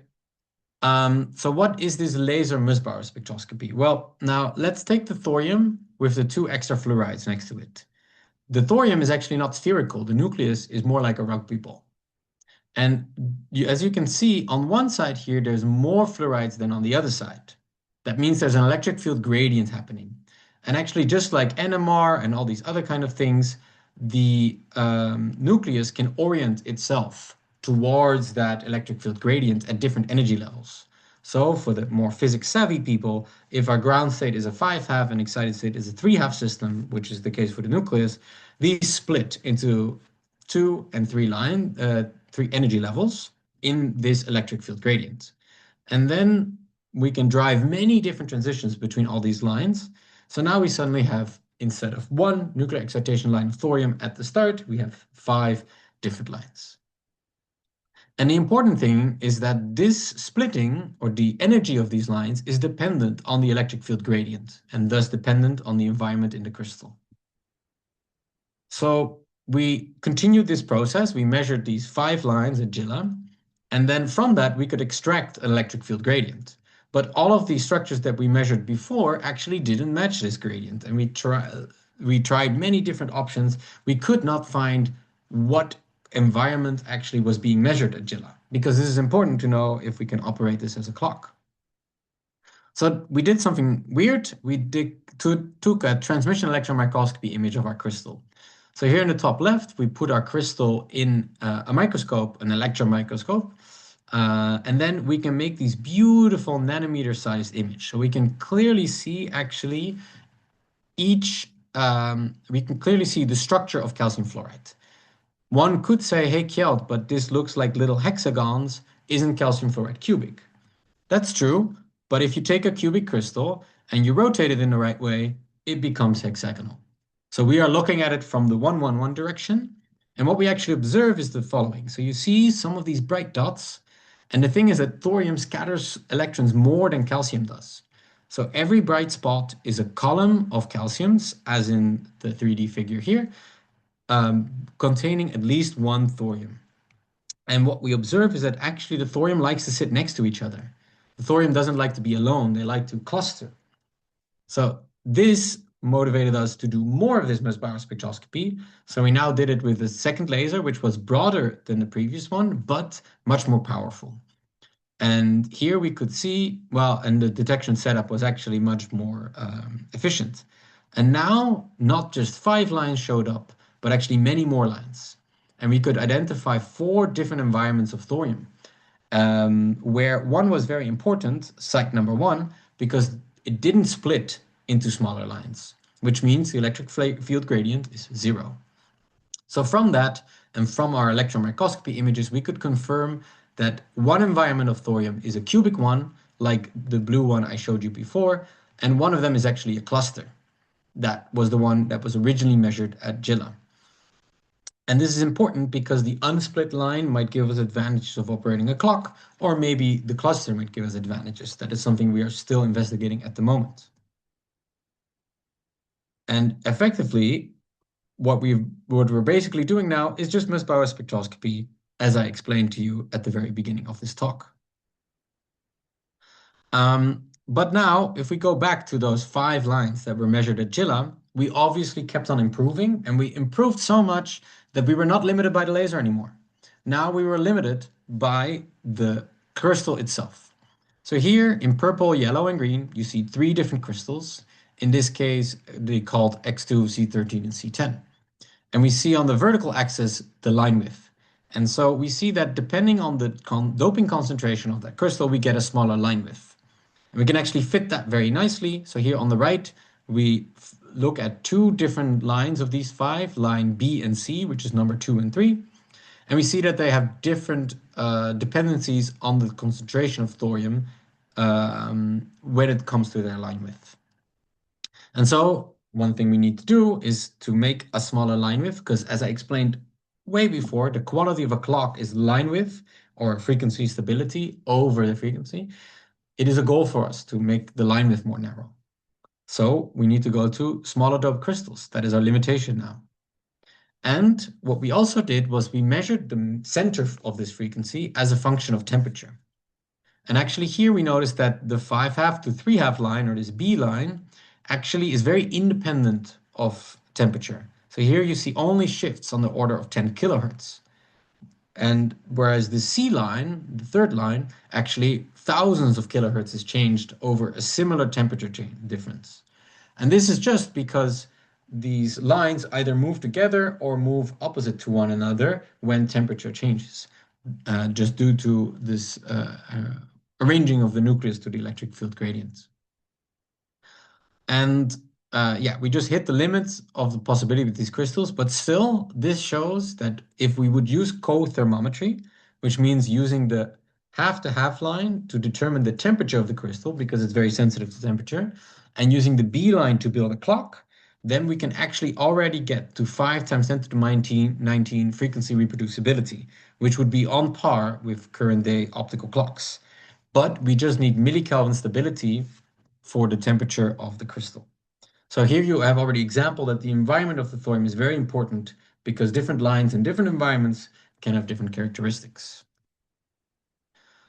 So what is this laser Musbauer spectroscopy? Well, now let's take the thorium with the 2 extra fluorides next to it. The thorium is actually not spherical. The nucleus is more like a rugby ball. And as you can see, on one side here, there's more fluorides than on the other side. That means there's an electric field gradient happening. And actually, just like NMR and all these other kind of things, the nucleus can orient itself towards that electric field gradient at different energy levels. So for the more physics savvy people, if our ground state is a 5-half and excited state is a 3-half system, which is the case for the nucleus, these split into 2 and 3 three energy levels in this electric field gradient. And then we can drive many different transitions between all these lines. So now we suddenly have, instead of 1 nuclear excitation line of thorium at the start, we have 5 different lines. And the important thing is that this splitting, or the energy of these lines, is dependent on the electric field gradient, and thus dependent on the environment in the crystal. So we continued this process. We measured these 5 lines at Gila, and then from that we could extract an electric field gradient. But all of these structures that we measured before actually didn't match this gradient, and we tried many different options. We could not find what environment actually was being measured at Gila, because this is important to know if we can operate this as a clock. So we did something weird. We took a transmission electron microscopy image of our crystal. So here in the top left, we put our crystal in a microscope, an electron microscope, and then we can make these beautiful nanometer-sized image. So we can clearly see actually we can clearly see the structure of calcium fluoride. One could say, hey, Kjeld, but this looks like little hexagons. Isn't calcium fluoride cubic? That's true, but if you take a cubic crystal and you rotate it in the right way, it becomes hexagonal. So we are looking at it from the 111 direction. And what we actually observe is the following. So you see some of these bright dots. And the thing is that thorium scatters electrons more than calcium does. So every bright spot is a column of calciums, as in the 3D figure here, containing at least 1 thorium. And what we observe is that actually the thorium likes to sit next to each other. The thorium doesn't like to be alone. They like to cluster. So this motivated us to do more of this Musbauer spectroscopy. So we now did it with the second laser, which was broader than the previous one, but much more powerful. And here we could see, well, and the detection setup was actually much more efficient. And now not just 5 lines showed up, but actually many more lines. And we could identify 4 different environments of thorium, where one was very important, site number 1, because it didn't split into smaller lines, which means the electric field gradient is 0. So from that, and from our electron microscopy images, we could confirm that one environment of thorium is a cubic one, like the blue one I showed you before, and one of them is actually a cluster. That was the one that was originally measured at Gila. And this is important because the unsplit line might give us advantages of operating a clock, or maybe the cluster might give us advantages. That is something we are still investigating at the moment. And effectively, what we're basically doing now is just mass spectroscopy, as I explained to you at the very beginning of this talk. But now, if we go back to those 5 lines that were measured at Gila, we obviously kept on improving, and we improved so much that we were not limited by the laser anymore. Now we were limited by the crystal itself. So here in purple, yellow, and green, you see 3 different crystals. In this case, they called X2, C13, and C10. And we see on the vertical axis the line width. And so we see that depending on the doping concentration of that crystal, we get a smaller line width. And we can actually fit that very nicely. So here on the right, we look at 2 different lines of these 5, line B and C, which is number 2 and 3. And we see that they have different dependencies on the concentration of thorium when it comes to their line width. And so one thing we need to do is to make a smaller line width, because as I explained way before, the quality of a clock is line width or frequency stability over the frequency. It is a goal for us to make the line width more narrow. So we need to go to smaller doped crystals. That is our limitation now. And what we also did was we measured the center of this frequency as a function of temperature. And actually here we notice that the 5/2 to 3/2 line, or this B line, actually is very independent of temperature. So here you see only shifts on the order of 10 kilohertz. And whereas the C line, the 3rd line, actually thousands of kilohertz is changed over a similar temperature difference. And this is just because these lines either move together or move opposite to one another when temperature changes, just due to this arranging of the nucleus to the electric field gradients. And yeah, we just hit the limits of the possibility with these crystals, but still, this shows that if we would use co-thermometry, which means using the half-to-half line to determine the temperature of the crystal, because it's very sensitive to temperature, and using the B line to build a clock, then we can actually already get to 5 times 10 to the 19 frequency reproducibility, which would be on par with current day optical clocks. But we just need millikelvin stability for the temperature of the crystal. So here you have already example that the environment of the thorium is very important because different lines in different environments can have different characteristics.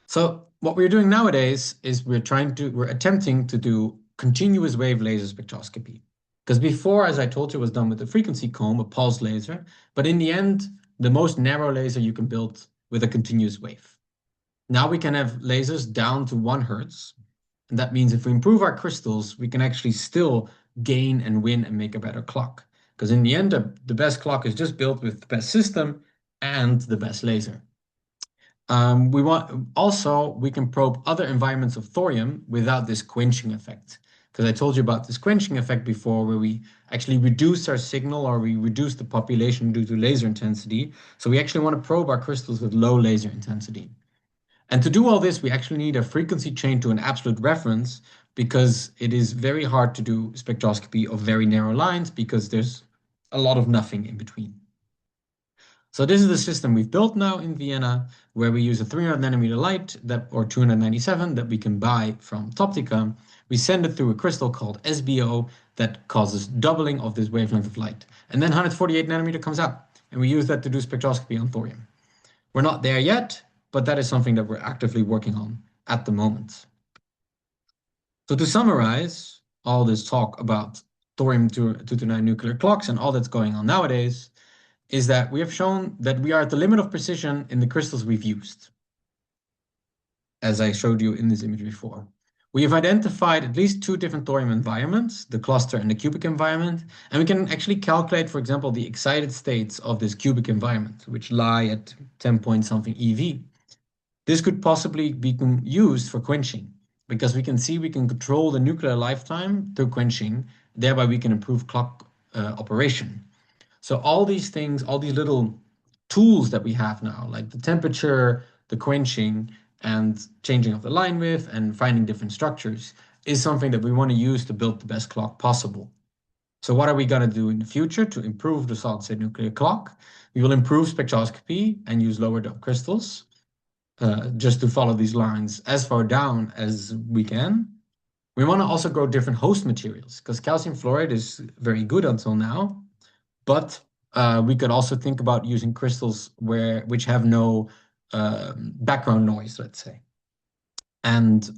So what we're doing nowadays is we're attempting to do continuous wave laser spectroscopy. Because before, as I told you, was done with a frequency comb, a pulse laser, but in the end, the most narrow laser you can build with a continuous wave. Now we can have lasers down to 1 hertz. And that means if we improve our crystals, we can actually still gain and win and make a better clock. Because in the end, the best clock is just built with the best system and the best laser. We can probe other environments of thorium without this quenching effect. Because I told you about this quenching effect before, where we actually reduce our signal or we reduce the population due to laser intensity. So we actually want to probe our crystals with low laser intensity. And to do all this, we actually need a frequency chain to an absolute reference, because it is very hard to do spectroscopy of very narrow lines because there's a lot of nothing in between. So this is the system we've built now in Vienna, where we use a 300 nanometer light or 297 that we can buy from Toptica. We send it through a crystal called SBO that causes doubling of this wavelength of light. And then 148 nanometer comes out, and we use that to do spectroscopy on thorium. We're not there yet, but that is something that we're actively working on at the moment. So to summarize all this talk about thorium-229 nuclear clocks and all that's going on nowadays, is that we have shown that we are at the limit of precision in the crystals we've used, as I showed you in this image before. We have identified at least 2 different thorium environments, the cluster and the cubic environment, and we can actually calculate, for example, the excited states of this cubic environment, which lie at 10 point something eV. This could possibly be used for quenching, because we can control the nuclear lifetime through quenching, thereby we can improve clock operation. So all these things, all these little tools that we have now, like the temperature, the quenching, and changing of the line width and finding different structures, is something that we want to use to build the best clock possible. So what are we going to do in the future to improve the solid-state nuclear clock? We will improve spectroscopy and use lower doped crystals, just to follow these lines as far down as we can. We want to also grow different host materials because calcium fluoride is very good until now, but we could also think about using crystals which have no background noise, let's say. And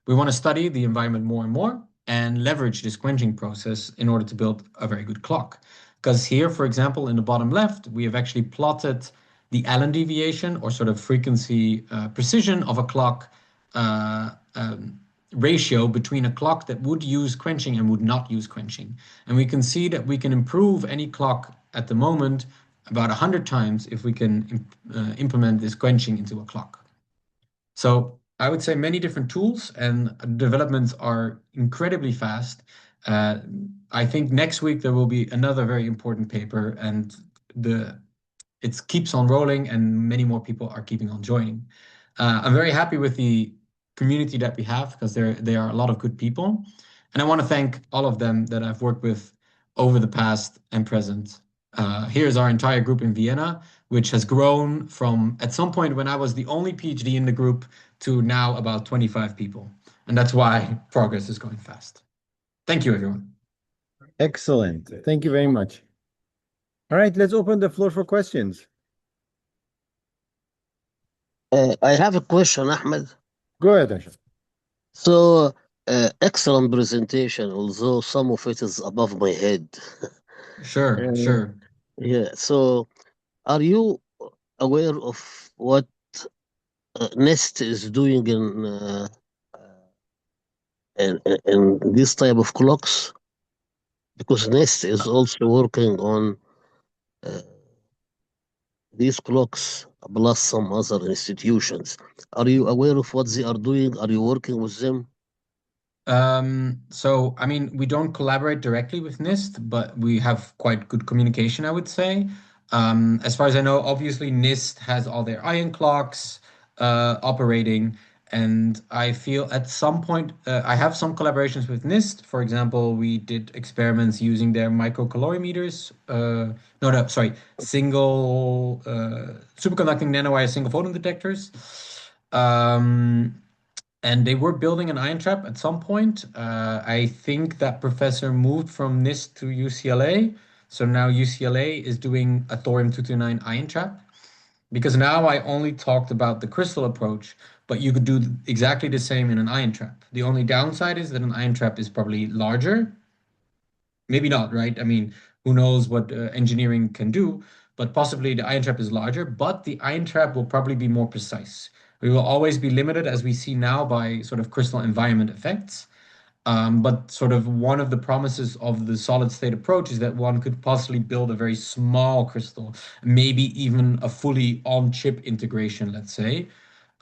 we want to study the environment more and more and leverage this quenching process in order to build a very good clock. Because here, for example, in the bottom left, we have actually plotted the Allen deviation or sort of frequency precision of a clock uh, um, ratio between a clock that would use quenching and would not use quenching. And we can see that we can improve any clock at the moment about 100 times if we can implement this quenching into a clock. So I would say many different tools and developments are incredibly fast. Uh, I think next week there will be another very important paper, and the it keeps on rolling, and many more people are keeping on joining. I'm very happy with the community that we have because they are a lot of good people, and I want to thank all of them that I've worked with over the past and present. Here's our entire group in Vienna, which has grown from at some point when I was the only PhD in the group to now about 25 people. And that's why progress is going fast. Thank you, everyone. Excellent. Thank you very much. All right, let's open the floor for questions. I have a question, Ahmed. Go ahead, Asha. So, excellent presentation, although some of it is above my head. Sure, Uh, sure. yeah. So, are you aware of what NEST is doing in this type of clocks? Because NEST is also working on uh, these clocks plus some other institutions. Are you aware of what they are doing? Are you working with them? So I mean, we don't collaborate directly with NIST, but we have quite good communication, I would say. As far as I know, obviously NIST has all their ion clocks operating, and I feel at some point I have some collaborations with NIST. For example, we did experiments using their microcalorimeters. No, sorry, single superconducting nanowire single photon detectors. Um, and they were building an ion trap at some point. I think that professor moved from NIST to UCLA. So now UCLA is doing a thorium-229 ion trap. Because now I only talked about the crystal approach, but you could do exactly the same in an ion trap. The only downside is that an ion trap is probably larger. Maybe not, right? I mean, who knows what engineering can do, but possibly the ion trap is larger, but the ion trap will probably be more precise. We will always be limited, as we see now, by sort of crystal environment effects. But sort of one of the promises of the solid state approach is that one could possibly build a very small crystal, maybe even a fully on-chip integration, let's say.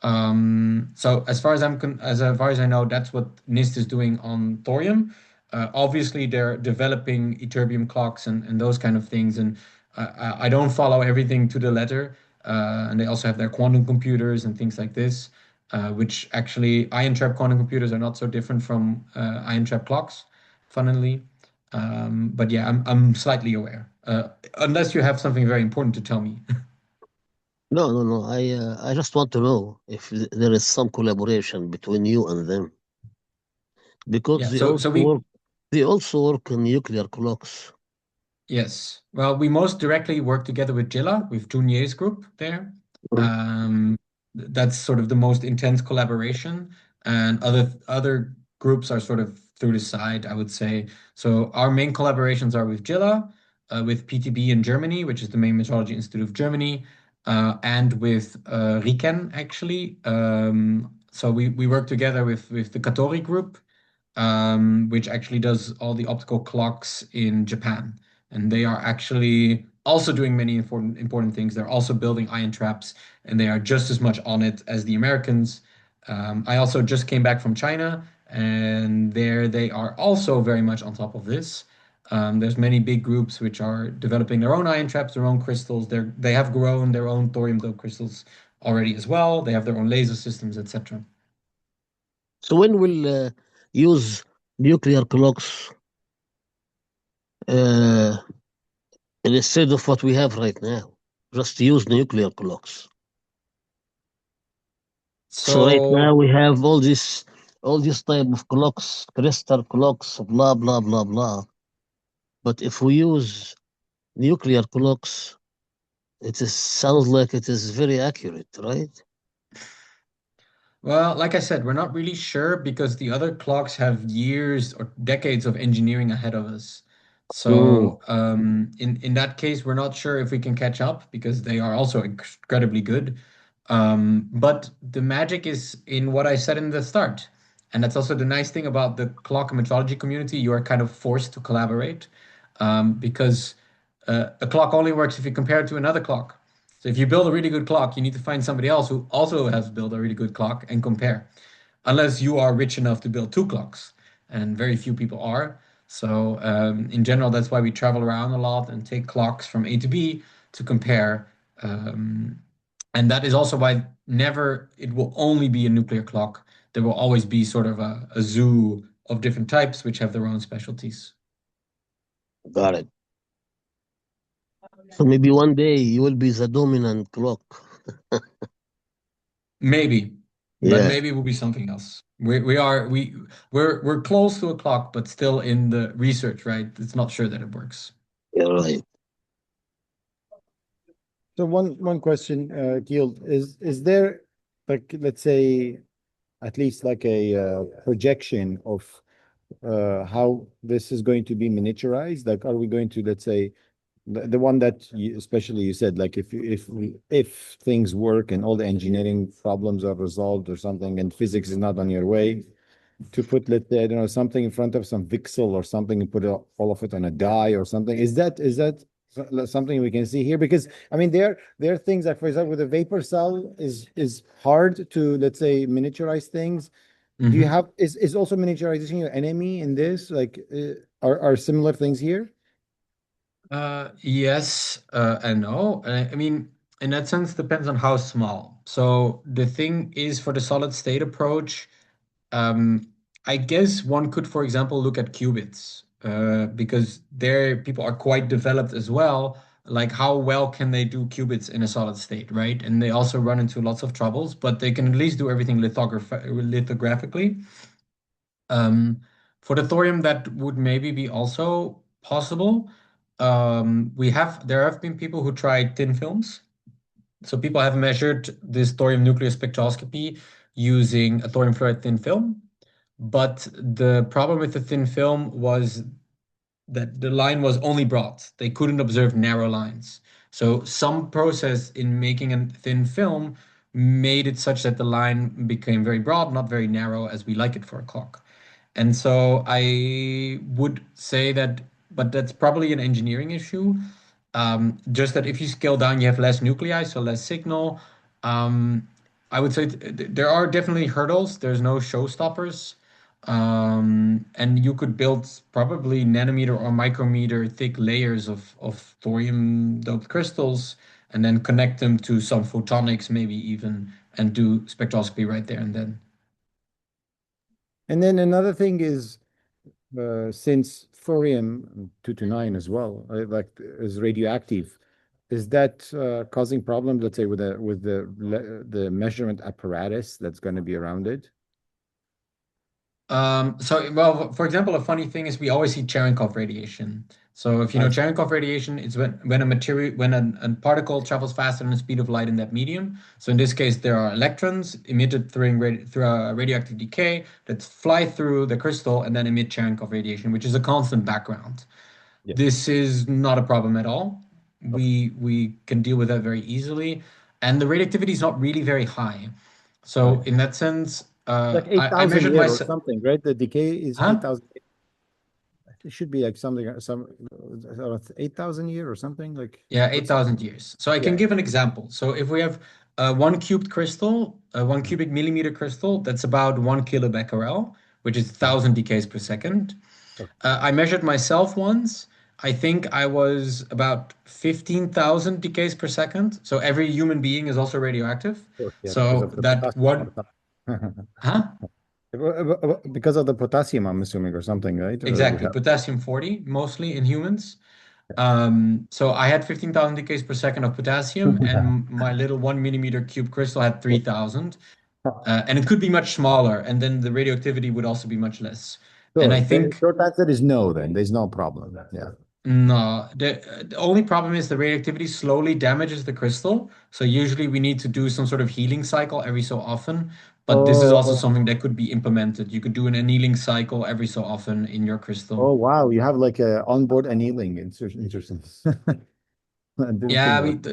So as far as I know, that's what NIST is doing on thorium. Obviously, they're developing ytterbium clocks and those kind of things, and I don't follow everything to the letter. And they also have their quantum computers and things like this, which actually ion trap quantum computers are not so different from ion trap clocks, funnily. But yeah, I'm slightly aware, unless you have something very important to tell me. No, no, no. I just want to know if there is some collaboration between you and them because Yeah, so we they also work on nuclear clocks. Yes. Well, we most directly work together with Jilla, with Junier's group there. Mm. That's sort of the most intense collaboration, and other groups are sort of through the side, I would say. So our main collaborations are with Jilla, with PTB in Germany, which is the main metrology institute of Germany, and with Riken actually. So we work together with the Katori group, which actually does all the optical clocks in Japan. And they are actually also doing many important things. They're also building ion traps, and they are just as much on it as the Americans. I also just came back from China, and there they are also very much on top of this. There's many big groups which are developing their own ion traps, their own crystals. They have grown their own thorium dope crystals already as well. They have their own laser systems, etc. So when we'll use nuclear clocks uh, instead of what we have right now, just use nuclear clocks. So right now So we have all these all these type of clocks, crystal clocks, blah blah blah blah. But if we use nuclear clocks, it is sounds like it is very accurate, right? Well, like I said, we're not really sure because the other clocks have years or decades of engineering ahead of us. Mm, So, in that case, we're not sure if we can catch up because they are also incredibly good. But the magic is in what I said in the start. And that's also the nice thing about the clock and metrology community. You are kind of forced to collaborate, because a clock only works if you compare it to another clock. So if you build a really good clock, you need to find somebody else who also has built a really good clock and compare. Unless you are rich enough to build two clocks, and very few people are. So in general, that's why we travel around a lot and take clocks from A to B to compare. Um, and that is also why never it will only be a nuclear clock. There will always be sort of a zoo of different types which have their own specialties. got it. So maybe one day you will be the dominant clock. Maybe, but Yeah, maybe it will be something else. We're close to a clock, but still in the research, right? It's not sure that it works. you're right. So one question, Giel, is there, like, let's say, at least like a projection of how this is going to be miniaturized? Like, are we going to, let's say, the one that you, especially you said, like, if things work and all the engineering problems are resolved or something, and physics is not on your way, to put, let's say, I don't know, something in front of some VCSEL or something and put all of it on a die or something. Is that something we can see here? Because I mean, there are things like, for example, with a vapor cell is hard to, let's say, miniaturize things. Do you Hmm. have is also miniaturization your enemy in this? Like, are similar things here? Yes, and no. I mean, in that sense, depends on how small. So the thing is, for the solid state approach, Um, I guess one could, for example, look at qubits, because there people are quite developed as well. Like how well can they do qubits in a solid state, right? And they also run into lots of troubles, but they can at least do everything lithographically. Um, for the thorium, that would maybe be also possible. There have been people who tried thin films. So people have measured this thorium nucleus spectroscopy using a thorium fluoride thin film. But the problem with the thin film was that the line was only broad. They couldn't observe narrow lines. So some process in making a thin film made it such that the line became very broad, not very narrow as we like it for a clock. And so I would say that, but that's probably an engineering issue. Just that if you scale down, you have less nuclei, so less signal. Um, I would say there are definitely hurdles. There's no showstoppers. And you could build probably nanometer or micrometer thick layers of thorium doped crystals and then connect them to some photonics, maybe even, and do spectroscopy right there and then. And then another thing is, since thorium 229 as well, like, is radioactive, is that causing problems, let's say, with the measurement apparatus that's going to be around it? Well, for example, a funny thing is we always see Cherenkov radiation. So if you know I Cherenkov radiation, it's when a particle travels faster than the speed of light in that medium. So in this case, there are electrons emitted through a radioactive decay that fly through the crystal and then emit Cherenkov radiation, which is a constant background. Yeah. This is not a problem at all. Okay. We can deal with that very easily, and the radioactivity is not really very high. So Right. in that sense, Like I 8,000 measured year or myself. something, right? The decay is Huh? 8,000. It should be like something, 8,000 year or something. Like, Yeah, what's, 8,000 years. So I can yeah. give an example. So if we have one cubed crystal, one cubic millimeter crystal, that's about 1 kilobecquerel, which is Mhm. 1,000 decays per second. Okay. I measured myself once. I think I was about 15,000 decays per second. So every human being is also radioactive. Sure. Yeah, because So of the that potassium. one, huh? Because of the potassium, I'm assuming, or something, right? Or we Exactly. have. Potassium 40, mostly in humans. So I had 15,000 decays per second of potassium, and my little 1 millimeter cube crystal had 3,000. And it could be much smaller, and then the radioactivity would also be much less. And So I the think short answer is no, then there's no problem. Yeah. no, the only problem is the radioactivity slowly damages the crystal. So usually we need to do some sort of healing cycle every so often. But this is also Oh, something that could be implemented. You could do an annealing cycle every so often in your crystal. oh wow, you have like a onboard annealing. Interesting. I didn't think Yeah, about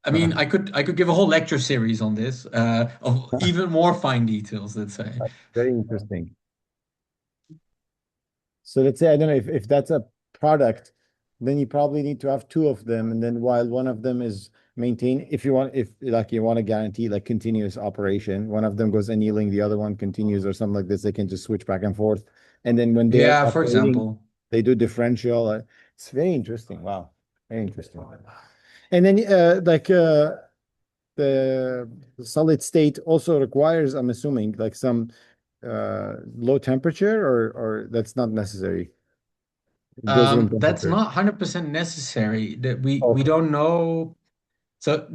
I mean, it. I could give a whole lecture series on this, of even more fine details, let's say. Very interesting. So let's say, I don't know if that's a product, then you probably need to have two of them. And then while one of them is maintained, if you want, if like you want to guarantee like continuous operation, one of them goes annealing, the other one continues or something like this, they can just switch back and forth. And then when they're Yeah, for operating, example. they do differential. It's very interesting. Wow. Very interesting. And then the solid state also requires, I'm assuming, like some low temperature, or that's not necessary. It goes room That's temperature. not 100% necessary. That we Okay. don't know. So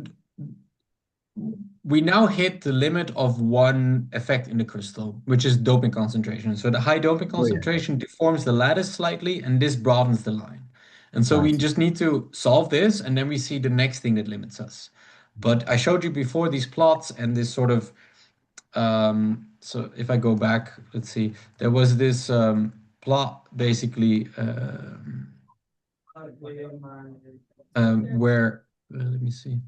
we now hit the limit of one effect in the crystal, which is doping concentration. So the high doping Oh yeah. concentration deforms the lattice slightly, and this broadens the line. And so I we see. just need to solve this, and then we see the next thing that limits us. But I showed you before these plots and this sort of so if I go back, let's see, there was this plot basically where let me see.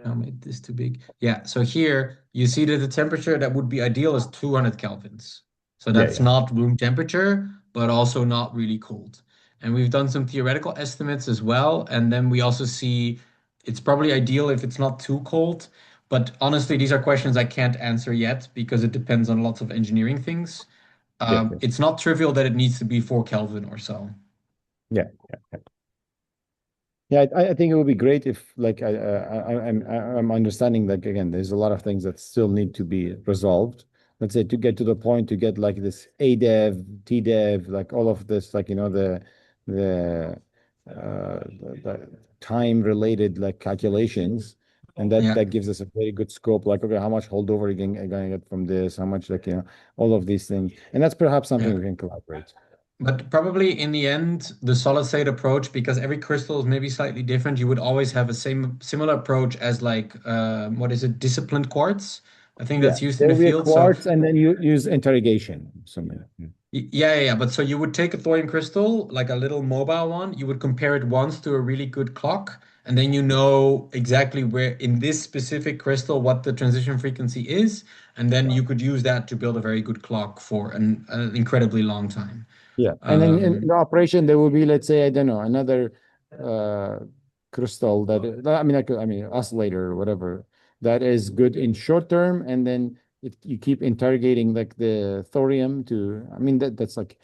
I made this too big. Yeah, so here you see that the temperature that would be ideal is 200 kelvins. So Yeah, that's yeah, not room temperature, but also not really cold. And we've done some theoretical estimates as well. And then we also see it's probably ideal if it's not too cold. But honestly, these are questions I can't answer yet because it depends on lots of engineering things. yes, yes. It's not trivial that it needs to be 4 Kelvin or so. Yeah, yeah. Yeah, I think it would be great if, like, I'm understanding that again. There's a lot of things that still need to be resolved. Let's say to get to the point to get like this ADEV, TDEV, like all of this, like the the time related like calculations, and that Yeah. that gives us a very good scope. Like, okay, how much holdover are you gonna get from this? How much, like, all of these things, and that's perhaps something Yeah. we can collaborate. But probably in the end, the solid state approach, because every crystal is maybe slightly different, you would always have a similar approach as like what is it, disciplined quartz? I think Yeah, that's used there in the will be a field. So quartz, and then you use interrogation. Something. yeah, yeah, yeah. But so you would take a thorium crystal, like a little mobile one, you would compare it once to a really good clock, and then you know exactly where in this specific crystal what the transition frequency is, and then you could use that to build a very good clock for an incredibly long time. Yeah, and then in Um, the operation there will be, let's say, I don't know, another uh crystal that I mean, oscillator or whatever, that is good in short term, and then you keep interrogating like the thorium to, I mean, that's like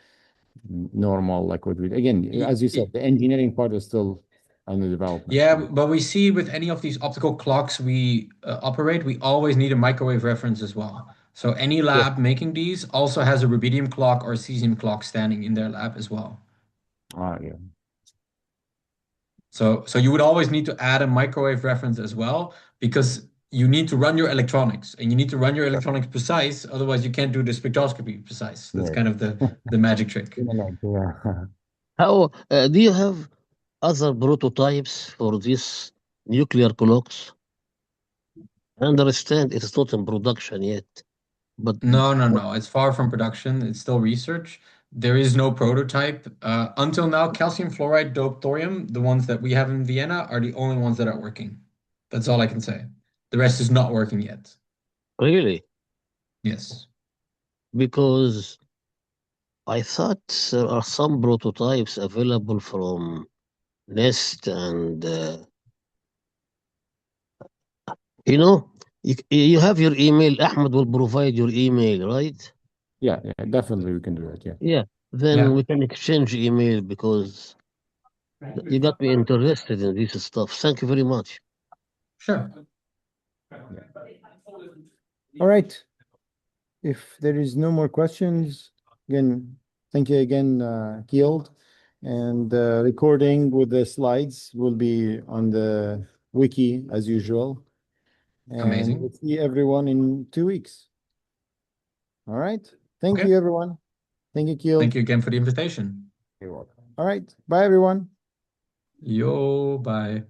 normal, like what we, again, y- as you said, y- the engineering part is still under development. Yeah, So but we see with any of these optical clocks we operate, we always need a microwave reference as well. So any yeah. lab making these also has a rubidium clock or cesium clock standing in their lab as well. Yeah. So you would always need to add a microwave reference as well because you need to run your electronics and you need to run your electronics precise, otherwise you can't do the spectroscopy precise. That's Yeah. kind of the magic trick. Yeah. How do you have other prototypes for these nuclear clocks? I understand it is not in production yet, but No, no, what, no. It's far from production. It's still research. There is no prototype. Until now, calcium fluoride, doped thorium, the ones that we have in Vienna, are the only ones that are working. That's all I can say. The rest is not working yet. really? Yes. Because I thought there are some prototypes available from Nest, and you know, you have your email. Ahmed will provide your email, right? Yeah, yeah, definitely we can do that. Yeah. Yeah. Then Yeah. we can exchange email because you got me interested in this stuff. Thank you very much. Sure. All right. If there is no more questions, again, thank you again, Kield. And recording with the slides will be on the wiki as usual. And Amazing. we'll see everyone in 2 weeks. All right. Thank Okay. you, everyone. Thank you, Keel. Thank you again for the invitation. You're welcome. All right. Bye, everyone. Yo, bye.